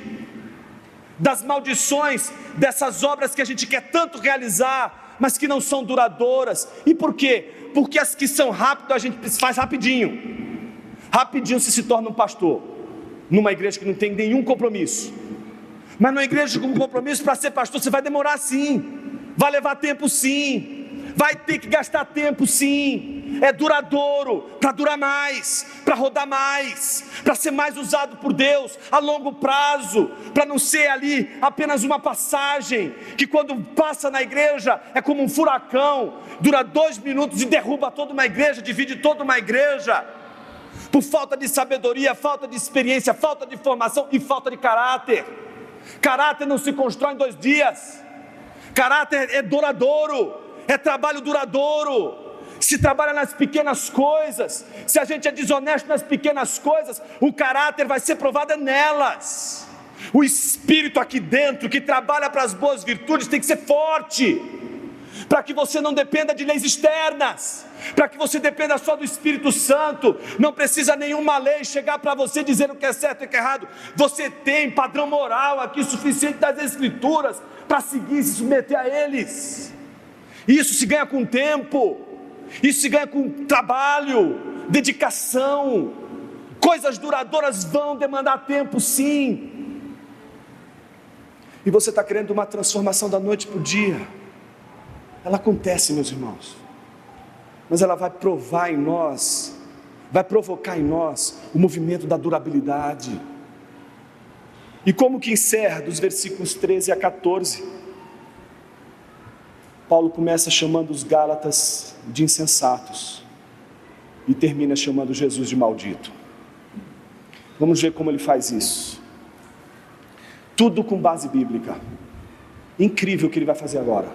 das maldições dessas obras que a gente quer tanto realizar, mas que não são duradouras. E por quê? Porque as que são rápidas a gente faz rapidinho se torna um pastor, numa igreja que não tem nenhum compromisso. Mas numa igreja com compromisso, para ser pastor você vai demorar sim, vai levar tempo sim, vai ter que gastar tempo sim. É duradouro, para durar mais, para rodar mais, para ser mais usado por Deus a longo prazo, para não ser ali apenas uma passagem, que quando passa na igreja é como um furacão, dura 2 minutos e derruba toda uma igreja, divide toda uma igreja, por falta de sabedoria, falta de experiência, falta de formação e falta de caráter. Caráter não se constrói em 2 dias, caráter é duradouro, é trabalho duradouro. Se trabalha nas pequenas coisas, se a gente é desonesto nas pequenas coisas, o caráter vai ser provado nelas. O espírito aqui dentro que trabalha para as boas virtudes tem que ser forte, para que você não dependa de leis externas, para que você dependa só do Espírito Santo. Não precisa nenhuma lei chegar para você dizendo o que é certo e o que é errado. Você tem padrão moral aqui suficiente das Escrituras para seguir e se submeter a eles. Isso se ganha com tempo, isso se ganha com trabalho, dedicação. Coisas duradouras vão demandar tempo, sim. E você está querendo uma transformação da noite para o dia. Ela acontece, meus irmãos, mas ela vai provar em nós, vai provocar em nós o movimento da durabilidade. E como que encerra dos versículos 13 a 14, Paulo começa chamando os Gálatas de insensatos e termina chamando Jesus de maldito. Vamos ver como ele faz isso. Tudo com base bíblica. Incrível o que ele vai fazer agora.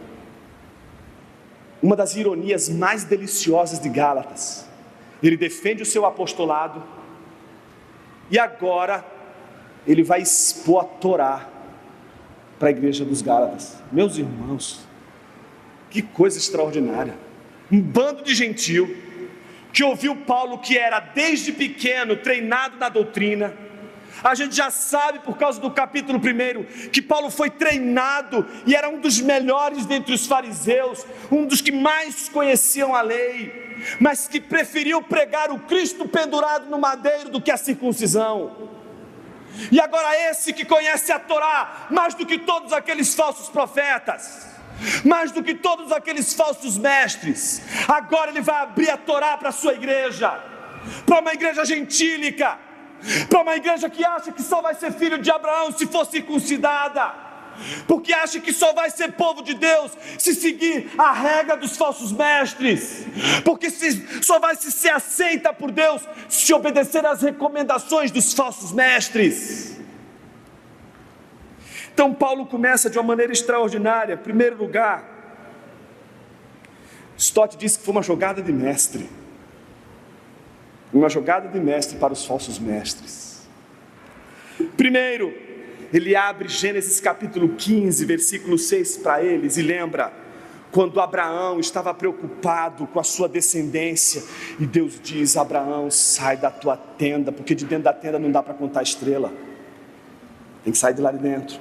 Uma das ironias mais deliciosas de Gálatas. Ele defende o seu apostolado e agora ele vai expor a Torá para a igreja dos Gálatas. Meus irmãos, que coisa extraordinária. Um bando de gentil que ouviu Paulo, que era desde pequeno treinado na doutrina. A gente já sabe por causa do capítulo 1 que Paulo foi treinado e era um dos melhores dentre os fariseus, um dos que mais conheciam a lei, mas que preferiu pregar o Cristo pendurado no madeiro do que a circuncisão. E agora esse que conhece a Torá mais do que todos aqueles falsos profetas, mais do que todos aqueles falsos mestres, agora ele vai abrir a Torá para a sua igreja, para uma igreja gentílica, para uma igreja que acha que só vai ser filho de Abraão se for circuncidada, porque acha que só vai ser povo de Deus se seguir a regra dos falsos mestres, porque só vai ser aceita por Deus se obedecer às recomendações dos falsos mestres. Então Paulo começa de uma maneira extraordinária. Em primeiro lugar, Stott disse que foi uma jogada de mestre. Uma jogada de mestre para os falsos mestres. Primeiro, ele abre Gênesis capítulo 15, versículo 6 para eles e lembra quando Abraão estava preocupado com a sua descendência e Deus diz: Abraão, sai da tua tenda, porque de dentro da tenda não dá para contar estrela, tem que sair de lá de dentro.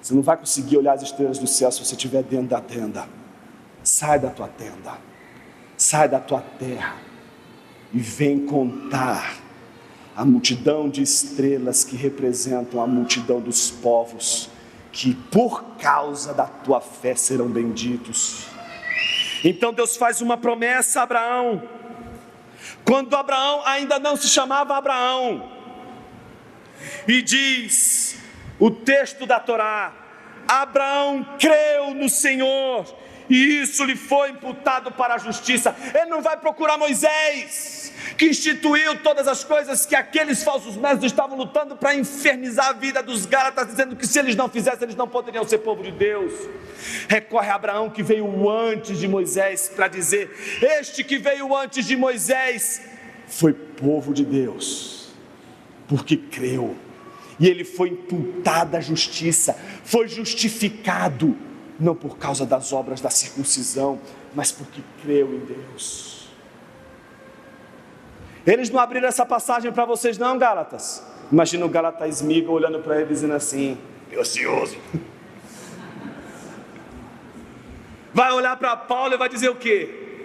Você não vai conseguir olhar as estrelas do céu se você estiver dentro da tenda. Sai da tua tenda, sai da tua terra e vem contar a multidão de estrelas que representam a multidão dos povos, que por causa da tua fé serão benditos. Então Deus faz uma promessa a Abraão, quando Abraão ainda não se chamava Abraão, e diz o texto da Torá: Abraão creu no Senhor e isso lhe foi imputado para a justiça. Ele não vai procurar Moisés, que instituiu todas as coisas que aqueles falsos mestres estavam lutando para infernizar a vida dos Gálatas, dizendo que se eles não fizessem, eles não poderiam ser povo de Deus. Recorre a Abraão, que veio antes de Moisés, para dizer: este que veio antes de Moisés foi povo de Deus, porque creu, e ele foi imputado à justiça, foi justificado, não por causa das obras da circuncisão, mas porque creu em Deus. Eles não abriram essa passagem para vocês não, Gálatas? Imagina o Gálatas Smigol olhando para ele dizendo assim: que ocioso. Vai olhar para Paulo e vai dizer o quê?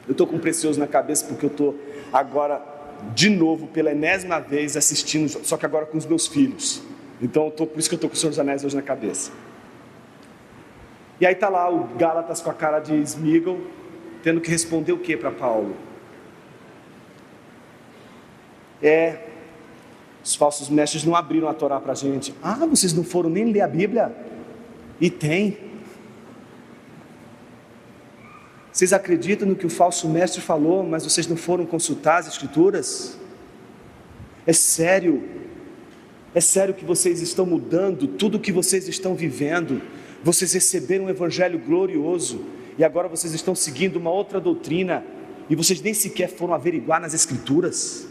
Eu estou com Precioso na cabeça porque eu estou agora de novo pela enésima vez assistindo, só que agora com os meus filhos. Então por isso que eu estou com o Senhor dos Anéis hoje na cabeça. E aí está lá o Gálatas com a cara de Smigol, tendo que responder o que para Paulo? Os falsos mestres não abriram a Torá para a gente. Vocês não foram nem ler a Bíblia? E tem. Vocês acreditam no que o falso mestre falou, mas vocês não foram consultar as Escrituras? É sério que vocês estão mudando tudo o que vocês estão vivendo. Vocês receberam um evangelho glorioso e agora vocês estão seguindo uma outra doutrina e vocês nem sequer foram averiguar nas Escrituras.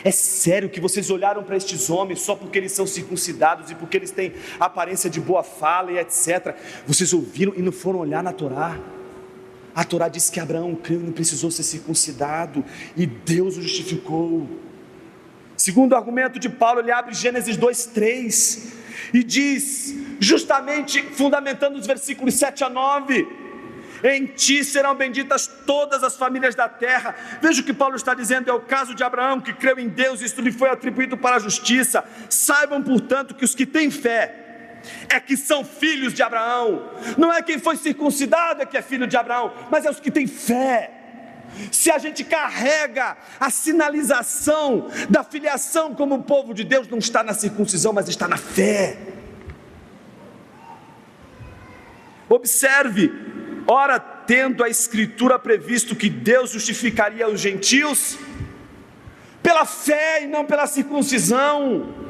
É sério que vocês olharam para estes homens só porque eles são circuncidados e porque eles têm aparência de boa fala e etc. Vocês ouviram e não foram olhar na Torá? A Torá diz que Abraão creu e não precisou ser circuncidado, e Deus o justificou. Segundo argumento de Paulo, ele abre Gênesis 2:3 e diz, justamente fundamentando os versículos 7 a 9: em ti serão benditas todas as famílias da terra. Veja o que Paulo está dizendo, é o caso de Abraão, que creu em Deus, e isto lhe foi atribuído para a justiça. Saibam, portanto, que os que têm fé é que são filhos de Abraão. Não é quem foi circuncidado é que é filho de Abraão, mas é os que têm fé. Se a gente carrega a sinalização da filiação como povo de Deus, não está na circuncisão, mas está na fé. Observe, ora, tendo a Escritura previsto que Deus justificaria os gentios pela fé e não pela circuncisão,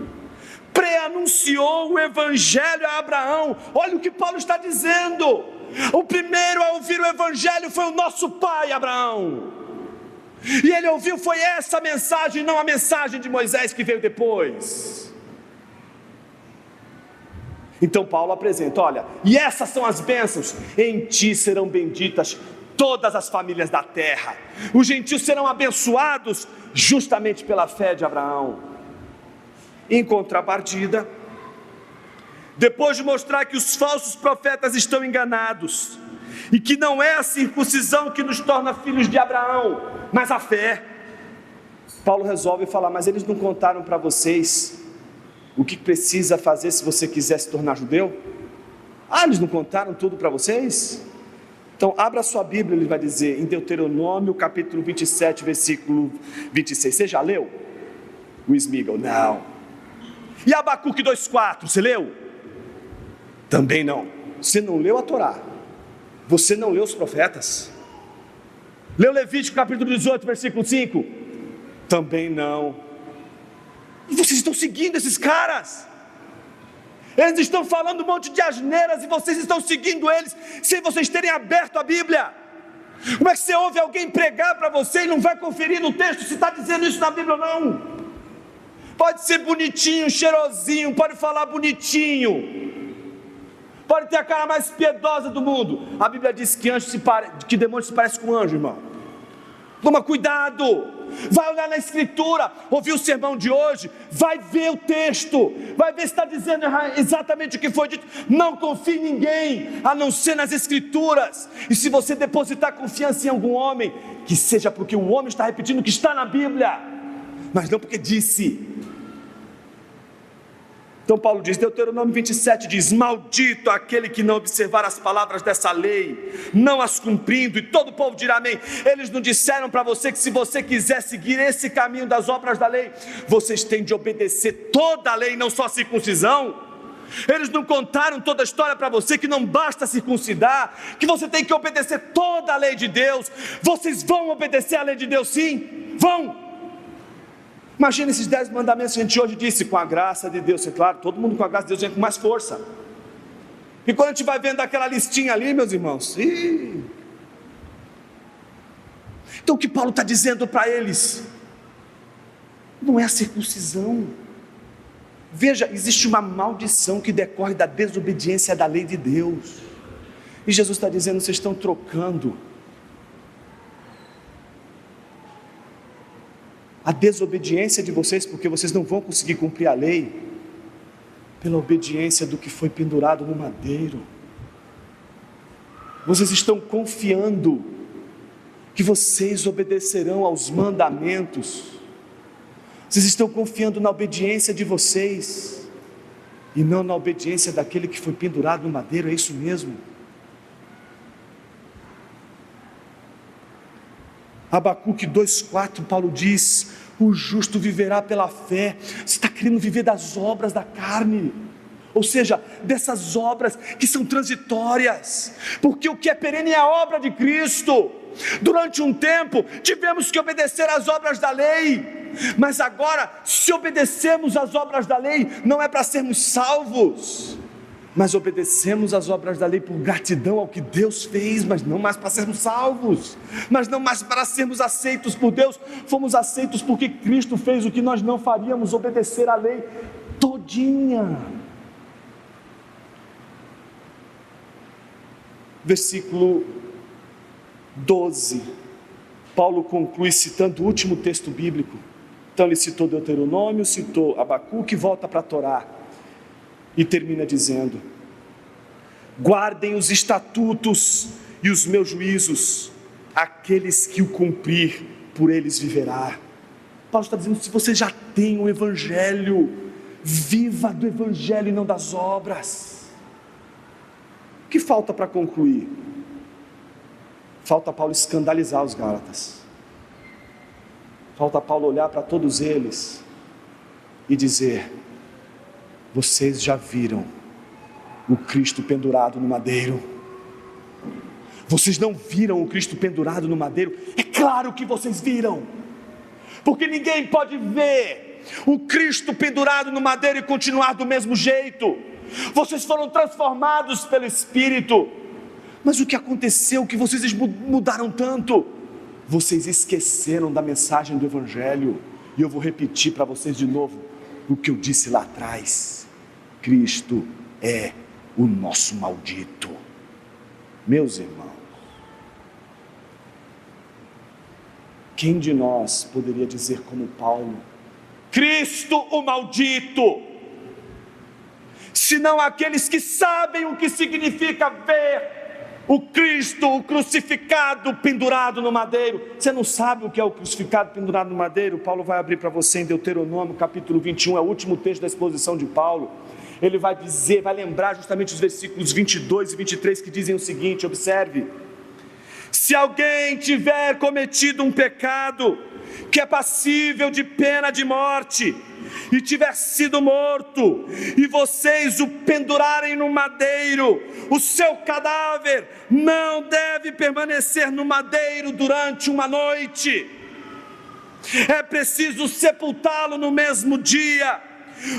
preanunciou o Evangelho a Abraão. Olha o que Paulo está dizendo: o primeiro a ouvir o Evangelho foi o nosso pai Abraão, e ele ouviu, foi essa mensagem, não a mensagem de Moisés que veio depois. Então Paulo apresenta, olha, e essas são as bênçãos: em ti serão benditas todas as famílias da terra. Os gentios serão abençoados justamente pela fé de Abraão. Em contrapartida, depois de mostrar que os falsos profetas estão enganados, e que não é a circuncisão que nos torna filhos de Abraão, mas a fé, Paulo resolve falar, mas eles não contaram para vocês o que precisa fazer se você quiser se tornar judeu? Eles não contaram tudo para vocês? Então abra a sua Bíblia, ele vai dizer em Deuteronômio capítulo 27, versículo 26, você já leu? O Smigel, não. E Abacuque 2,4, você leu? Também não. Você não leu a Torá, você não leu os profetas. Leu Levítico capítulo 18, versículo 5? Também não. E vocês estão seguindo esses caras, eles estão falando um monte de asneiras e vocês estão seguindo eles, sem vocês terem aberto a Bíblia. Como é que você ouve alguém pregar para você e não vai conferir no texto se está dizendo isso na Bíblia ou não? Pode ser bonitinho, cheirosinho, pode falar bonitinho, pode ter a cara mais piedosa do mundo. A Bíblia diz que que demônio se parece com anjo, irmão. Toma cuidado, vai olhar na Escritura, ouvir o sermão de hoje, vai ver o texto, vai ver se está dizendo exatamente o que foi dito. Não confie em ninguém, a não ser nas Escrituras. E se você depositar confiança em algum homem, que seja porque o homem está repetindo o que está na Bíblia, mas não porque disse. Então Paulo diz, Deuteronômio 27 diz, maldito aquele que não observar as palavras dessa lei, não as cumprindo, e todo o povo dirá amém. Eles não disseram para você que se você quiser seguir esse caminho das obras da lei, vocês têm de obedecer toda a lei, não só a circuncisão? Eles não contaram toda a história para você, que não basta circuncidar, que você tem que obedecer toda a lei de Deus? Vocês vão obedecer a lei de Deus, sim? Vão! Imagina esses 10 mandamentos que a gente hoje disse, com a graça de Deus. É claro, todo mundo com a graça de Deus vem com mais força. E quando a gente vai vendo aquela listinha ali, meus irmãos, então o que Paulo está dizendo para eles? Não é a circuncisão. Veja, existe uma maldição que decorre da desobediência da lei de Deus. E Jesus está dizendo, vocês estão trocando a desobediência de vocês, porque vocês não vão conseguir cumprir a lei, pela obediência do que foi pendurado no madeiro. Vocês estão confiando que vocês obedecerão aos mandamentos, vocês estão confiando na obediência de vocês, e não na obediência daquele que foi pendurado no madeiro. É isso mesmo. Abacuque 2,4, Paulo diz, o justo viverá pela fé. Você está querendo viver das obras da carne, ou seja, dessas obras que são transitórias, porque o que é perene é a obra de Cristo. Durante um tempo tivemos que obedecer às obras da lei, mas agora, se obedecemos às obras da lei, não é para sermos salvos, mas obedecemos às obras da lei por gratidão ao que Deus fez, mas não mais para sermos salvos, mas não mais para sermos aceitos por Deus. Fomos aceitos porque Cristo fez o que nós não faríamos, obedecer à lei todinha. Versículo 12, Paulo conclui citando o último texto bíblico. Então ele citou Deuteronômio, citou Abacuque, volta para a Torá e termina dizendo: guardem os estatutos e os meus juízos, aqueles que o cumprir, por eles viverá. Paulo está dizendo: se você já tem o Evangelho, viva do Evangelho e não das obras. O que falta para concluir? Falta Paulo escandalizar os Gálatas. Falta Paulo olhar para todos eles e dizer: vocês já viram o Cristo pendurado no madeiro? Vocês não viram o Cristo pendurado no madeiro? É claro que vocês viram, porque ninguém pode ver o Cristo pendurado no madeiro e continuar do mesmo jeito. Vocês foram transformados pelo Espírito. Mas o que aconteceu que vocês mudaram tanto? Vocês esqueceram da mensagem do Evangelho. E eu vou repetir para vocês de novo o que eu disse lá atrás: Cristo é o nosso maldito. Meus irmãos, quem de nós poderia dizer como Paulo: Cristo o maldito? Senão aqueles que sabem o que significa ver o Cristo, o crucificado, pendurado no madeiro. Você não sabe o que é o crucificado pendurado no madeiro? Paulo vai abrir para você em Deuteronômio capítulo 21, é o último texto da exposição de Paulo. Ele vai dizer, vai lembrar justamente os versículos 22 e 23 que dizem o seguinte, observe: se alguém tiver cometido um pecado que é passível de pena de morte, e tiver sido morto, e vocês o pendurarem no madeiro, o seu cadáver não deve permanecer no madeiro durante uma noite. É preciso sepultá-lo no mesmo dia,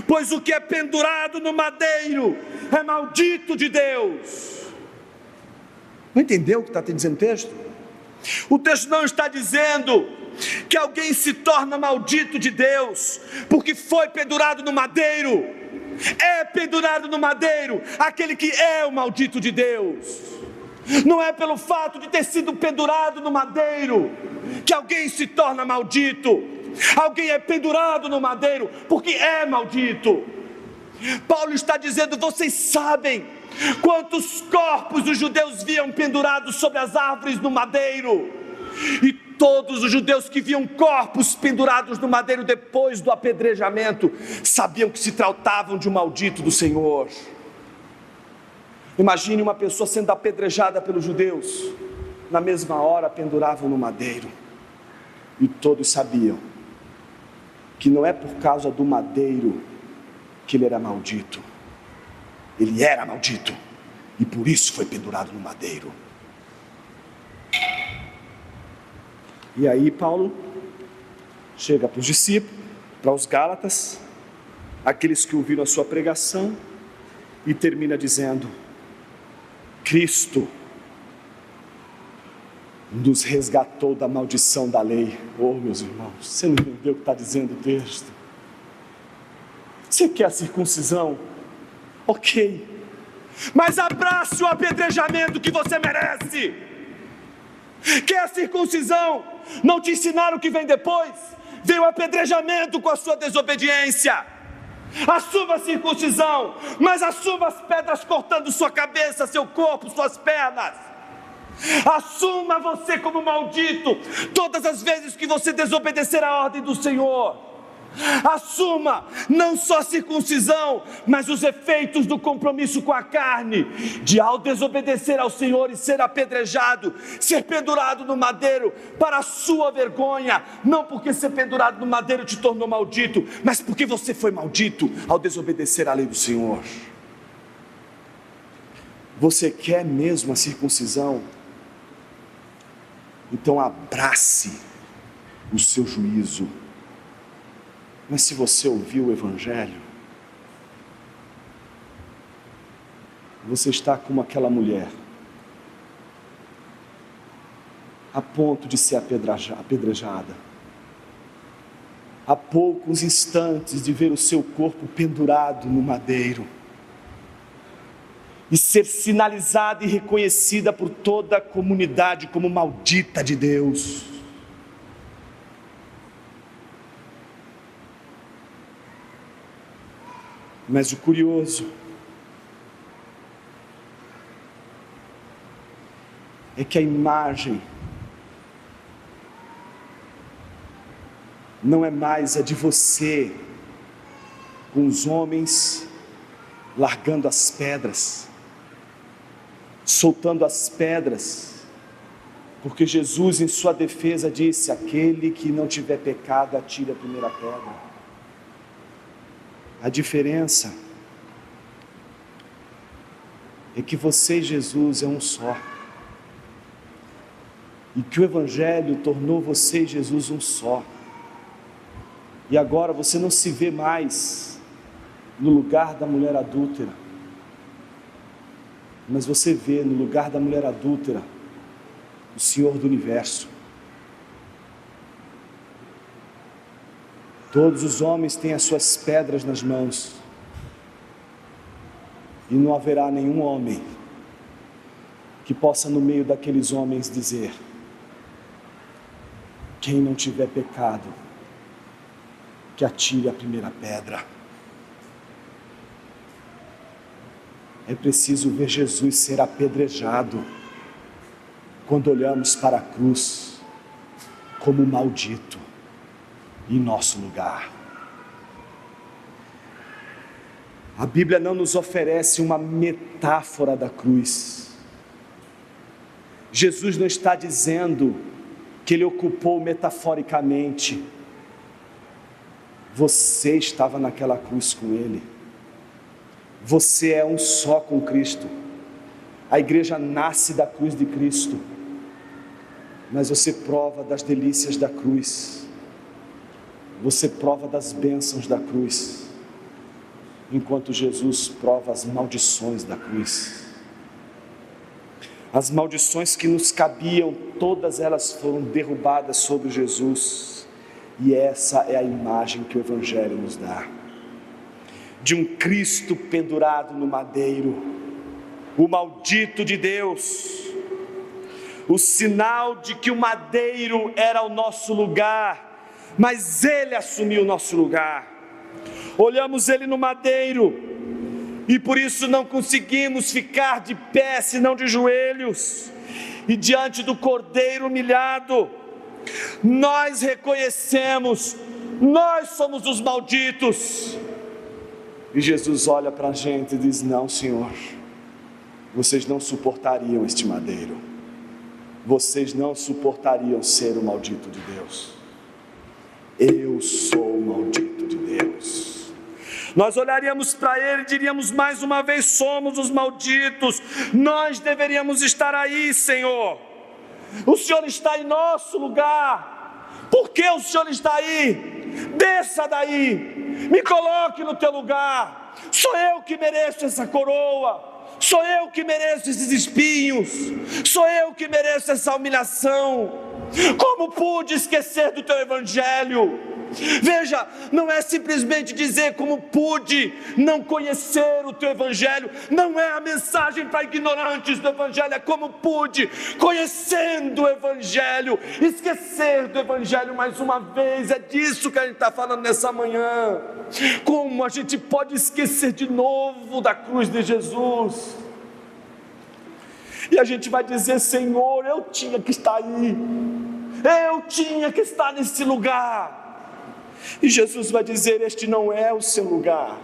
pois o que é pendurado no madeiro é maldito de Deus. Não entendeu o que está dizendo o texto? O texto não está dizendo que alguém se torna maldito de Deus porque foi pendurado no madeiro. É pendurado no madeiro aquele que é o maldito de Deus. Não é pelo fato de ter sido pendurado no madeiro que alguém se torna maldito. Alguém é pendurado no madeiro porque é maldito. Paulo está dizendo: vocês sabem quantos corpos os judeus viam pendurados sobre as árvores no madeiro, e todos os judeus que viam corpos pendurados no madeiro depois do apedrejamento sabiam que se tratavam de um maldito do Senhor. Imagine uma pessoa sendo apedrejada pelos judeus, na mesma hora penduravam no madeiro, e todos sabiam que não é por causa do madeiro que ele era maldito. Ele era maldito e por isso foi pendurado no madeiro. E aí Paulo chega para os discípulos, para os Gálatas, aqueles que ouviram a sua pregação, e termina dizendo: Cristo nos resgatou da maldição da lei. Oh, meus irmãos, você não entendeu o que está dizendo o texto? Você quer a circuncisão? Ok, mas abrace o apedrejamento que você merece. Quer a circuncisão? Não te ensinaram o que vem depois? Veio o apedrejamento com a sua desobediência. Assuma a circuncisão, mas assuma as pedras cortando sua cabeça, seu corpo, suas pernas. Assuma você como maldito todas as vezes que você desobedecer a ordem do Senhor. Assuma não só a circuncisão, mas os efeitos do compromisso com a carne, de ao desobedecer ao Senhor e ser apedrejado, ser pendurado no madeiro para a sua vergonha, não porque ser pendurado no madeiro te tornou maldito, mas porque você foi maldito ao desobedecer à lei do Senhor. Você quer mesmo a circuncisão? Então abrace o seu juízo. Mas se você ouviu o Evangelho, Você está como aquela mulher, a ponto de ser apedrejada, há poucos instantes de ver o seu corpo pendurado no madeiro, e ser sinalizada e reconhecida por toda a comunidade como maldita de Deus. Mas o curioso é que a imagem não é mais a de você com os homens largando as pedras, soltando as pedras, porque Jesus em sua defesa disse: aquele que não tiver pecado atire a primeira pedra. A diferença é que você e Jesus é um só, e que o Evangelho tornou você e Jesus um só, e agora você não se vê mais no lugar da mulher adúltera, mas você vê no lugar da mulher adúltera o Senhor do Universo. Todos os homens têm as suas pedras nas mãos, e não haverá nenhum homem que possa no meio daqueles homens dizer: quem não tiver pecado, que atire a primeira pedra. É preciso ver Jesus ser apedrejado quando olhamos para a cruz como maldito em nosso lugar. A Bíblia não nos oferece uma metáfora da cruz. Jesus não está dizendo que ele ocupou metaforicamente. Você estava naquela cruz com ele. Você é um só com Cristo. A igreja nasce da cruz de Cristo, mas você prova das delícias da cruz. Você prova das bênçãos da cruz, enquanto Jesus prova as maldições da cruz. As maldições que nos cabiam, todas elas foram derrubadas sobre Jesus, e essa é a imagem que o Evangelho nos dá, de um Cristo pendurado no madeiro, o maldito de Deus, o sinal de que o madeiro era o nosso lugar, mas ele assumiu o nosso lugar. Olhamos ele no madeiro, e por isso não conseguimos ficar de pé, senão de joelhos, e diante do Cordeiro humilhado, nós reconhecemos, nós somos os malditos, e Jesus olha para a gente e diz: não, Senhor, vocês não suportariam este madeiro, vocês não suportariam ser o maldito de Deus. Eu sou o maldito de Deus. Nós olharíamos para ele e diríamos mais uma vez: somos os malditos, nós deveríamos estar aí, Senhor. O Senhor está em nosso lugar. Por que o Senhor está aí? Desça daí, me coloque no teu lugar. Sou eu que mereço essa coroa, sou eu que mereço esses espinhos, sou eu que mereço essa humilhação. Como pude esquecer do teu Evangelho? Veja, não é simplesmente dizer como pude não conhecer o teu Evangelho, não é a mensagem para ignorantes do Evangelho, é como pude, conhecendo o Evangelho, esquecer do Evangelho mais uma vez. É disso que a gente está falando nessa manhã. Como a gente pode esquecer de novo da cruz de Jesus? E a gente vai dizer: Senhor, eu tinha que estar aí, eu tinha que estar nesse lugar. E Jesus vai dizer: este não é o seu lugar,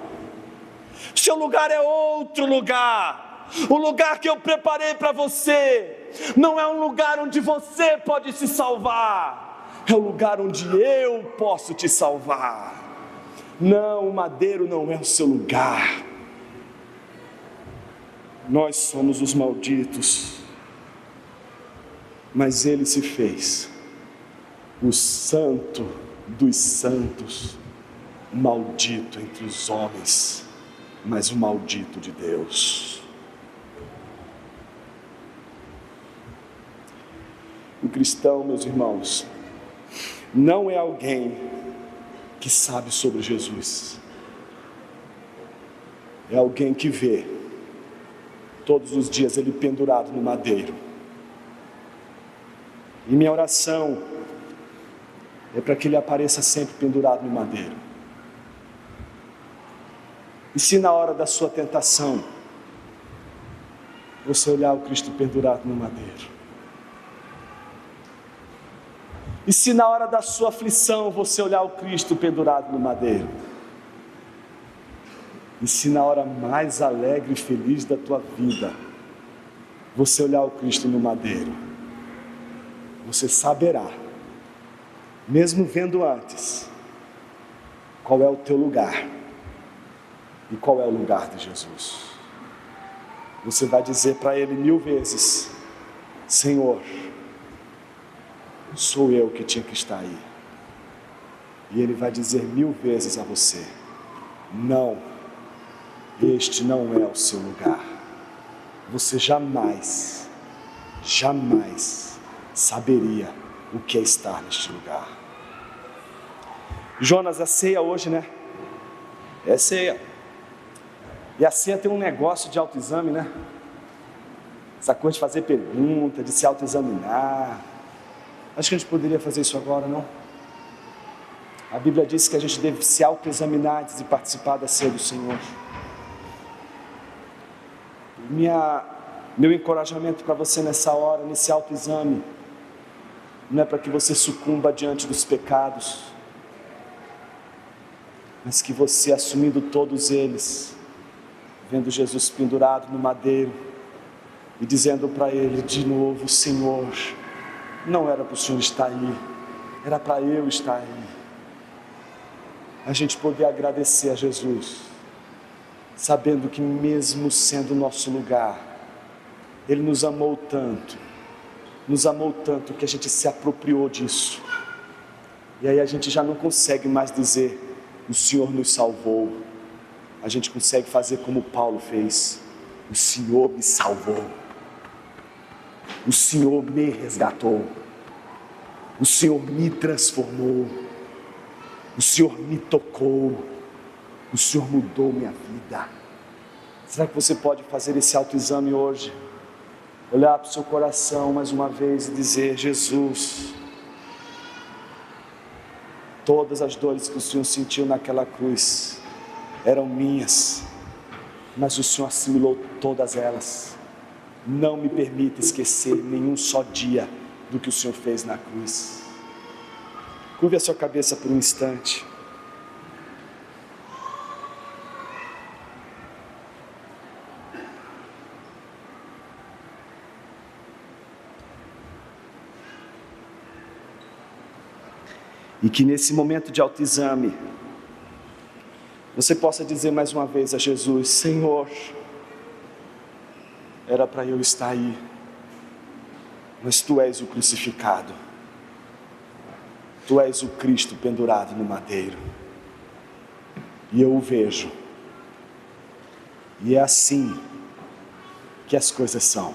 o seu lugar é outro lugar. O lugar que eu preparei para você não é um lugar onde você pode se salvar, é o lugar onde eu posso te salvar. Não, o madeiro não é o seu lugar. Nós somos os malditos, mas ele se fez o santo dos santos, maldito entre os homens, mas o maldito de Deus. cristão, meus irmãos, não é alguém que sabe sobre Jesus. É alguém que vê todos os dias ele pendurado no madeiro. E minha oração é para que ele apareça sempre pendurado no madeiro. E se na hora da sua tentação você olhar o Cristo pendurado no madeiro, e se na hora da sua aflição você olhar o Cristo pendurado no madeiro, e se na hora mais alegre e feliz da tua vida você olhar o Cristo no madeiro, você saberá, mesmo vendo antes, qual é o teu lugar e qual é o lugar de Jesus. Você vai dizer para Ele 1000 vezes: Senhor, sou eu que tinha que estar aí. E Ele vai dizer 1000 vezes a você: não, este não é o seu lugar. Você jamais saberia o que é estar neste lugar. Jonas, a ceia hoje, né? É ceia. E a ceia tem um negócio de autoexame, né? Essa coisa de fazer pergunta, de se autoexaminar. Acho que a gente poderia fazer isso agora, não? A Bíblia diz que a gente deve se autoexaminar antes de participar da ceia do Senhor. Meu encorajamento para você nessa hora, nesse autoexame, não é para que você sucumba diante dos pecados, mas que você, assumindo todos eles, vendo Jesus pendurado no madeiro e dizendo para Ele de novo: Senhor, não era para o Senhor estar aí, era para eu estar aí. A gente poder agradecer a Jesus, sabendo que mesmo sendo o nosso lugar, Ele nos amou tanto que a gente se apropriou disso. E aí a gente já não consegue mais dizer: o Senhor nos salvou. A gente consegue fazer como Paulo fez: o Senhor me salvou, o Senhor me resgatou, o Senhor me transformou, o Senhor me tocou, o Senhor mudou minha vida. Será que você pode fazer esse autoexame hoje? Olhar para o seu coração mais uma vez e dizer: Jesus, todas as dores que o Senhor sentiu naquela cruz eram minhas, mas o Senhor assimilou todas elas. Não me permita esquecer nenhum só dia do que o Senhor fez na cruz. Curve a sua cabeça por um instante. E que nesse momento de autoexame, você possa dizer mais uma vez a Jesus: Senhor, era para eu estar aí, mas Tu és o crucificado, Tu és o Cristo pendurado no madeiro, e eu o vejo, e é assim que as coisas são.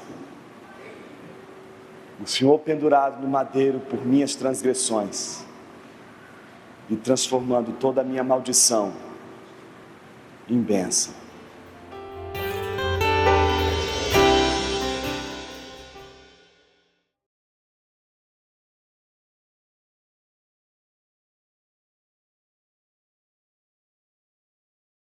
O Senhor pendurado no madeiro por minhas transgressões, e transformando toda a minha maldição em bênção.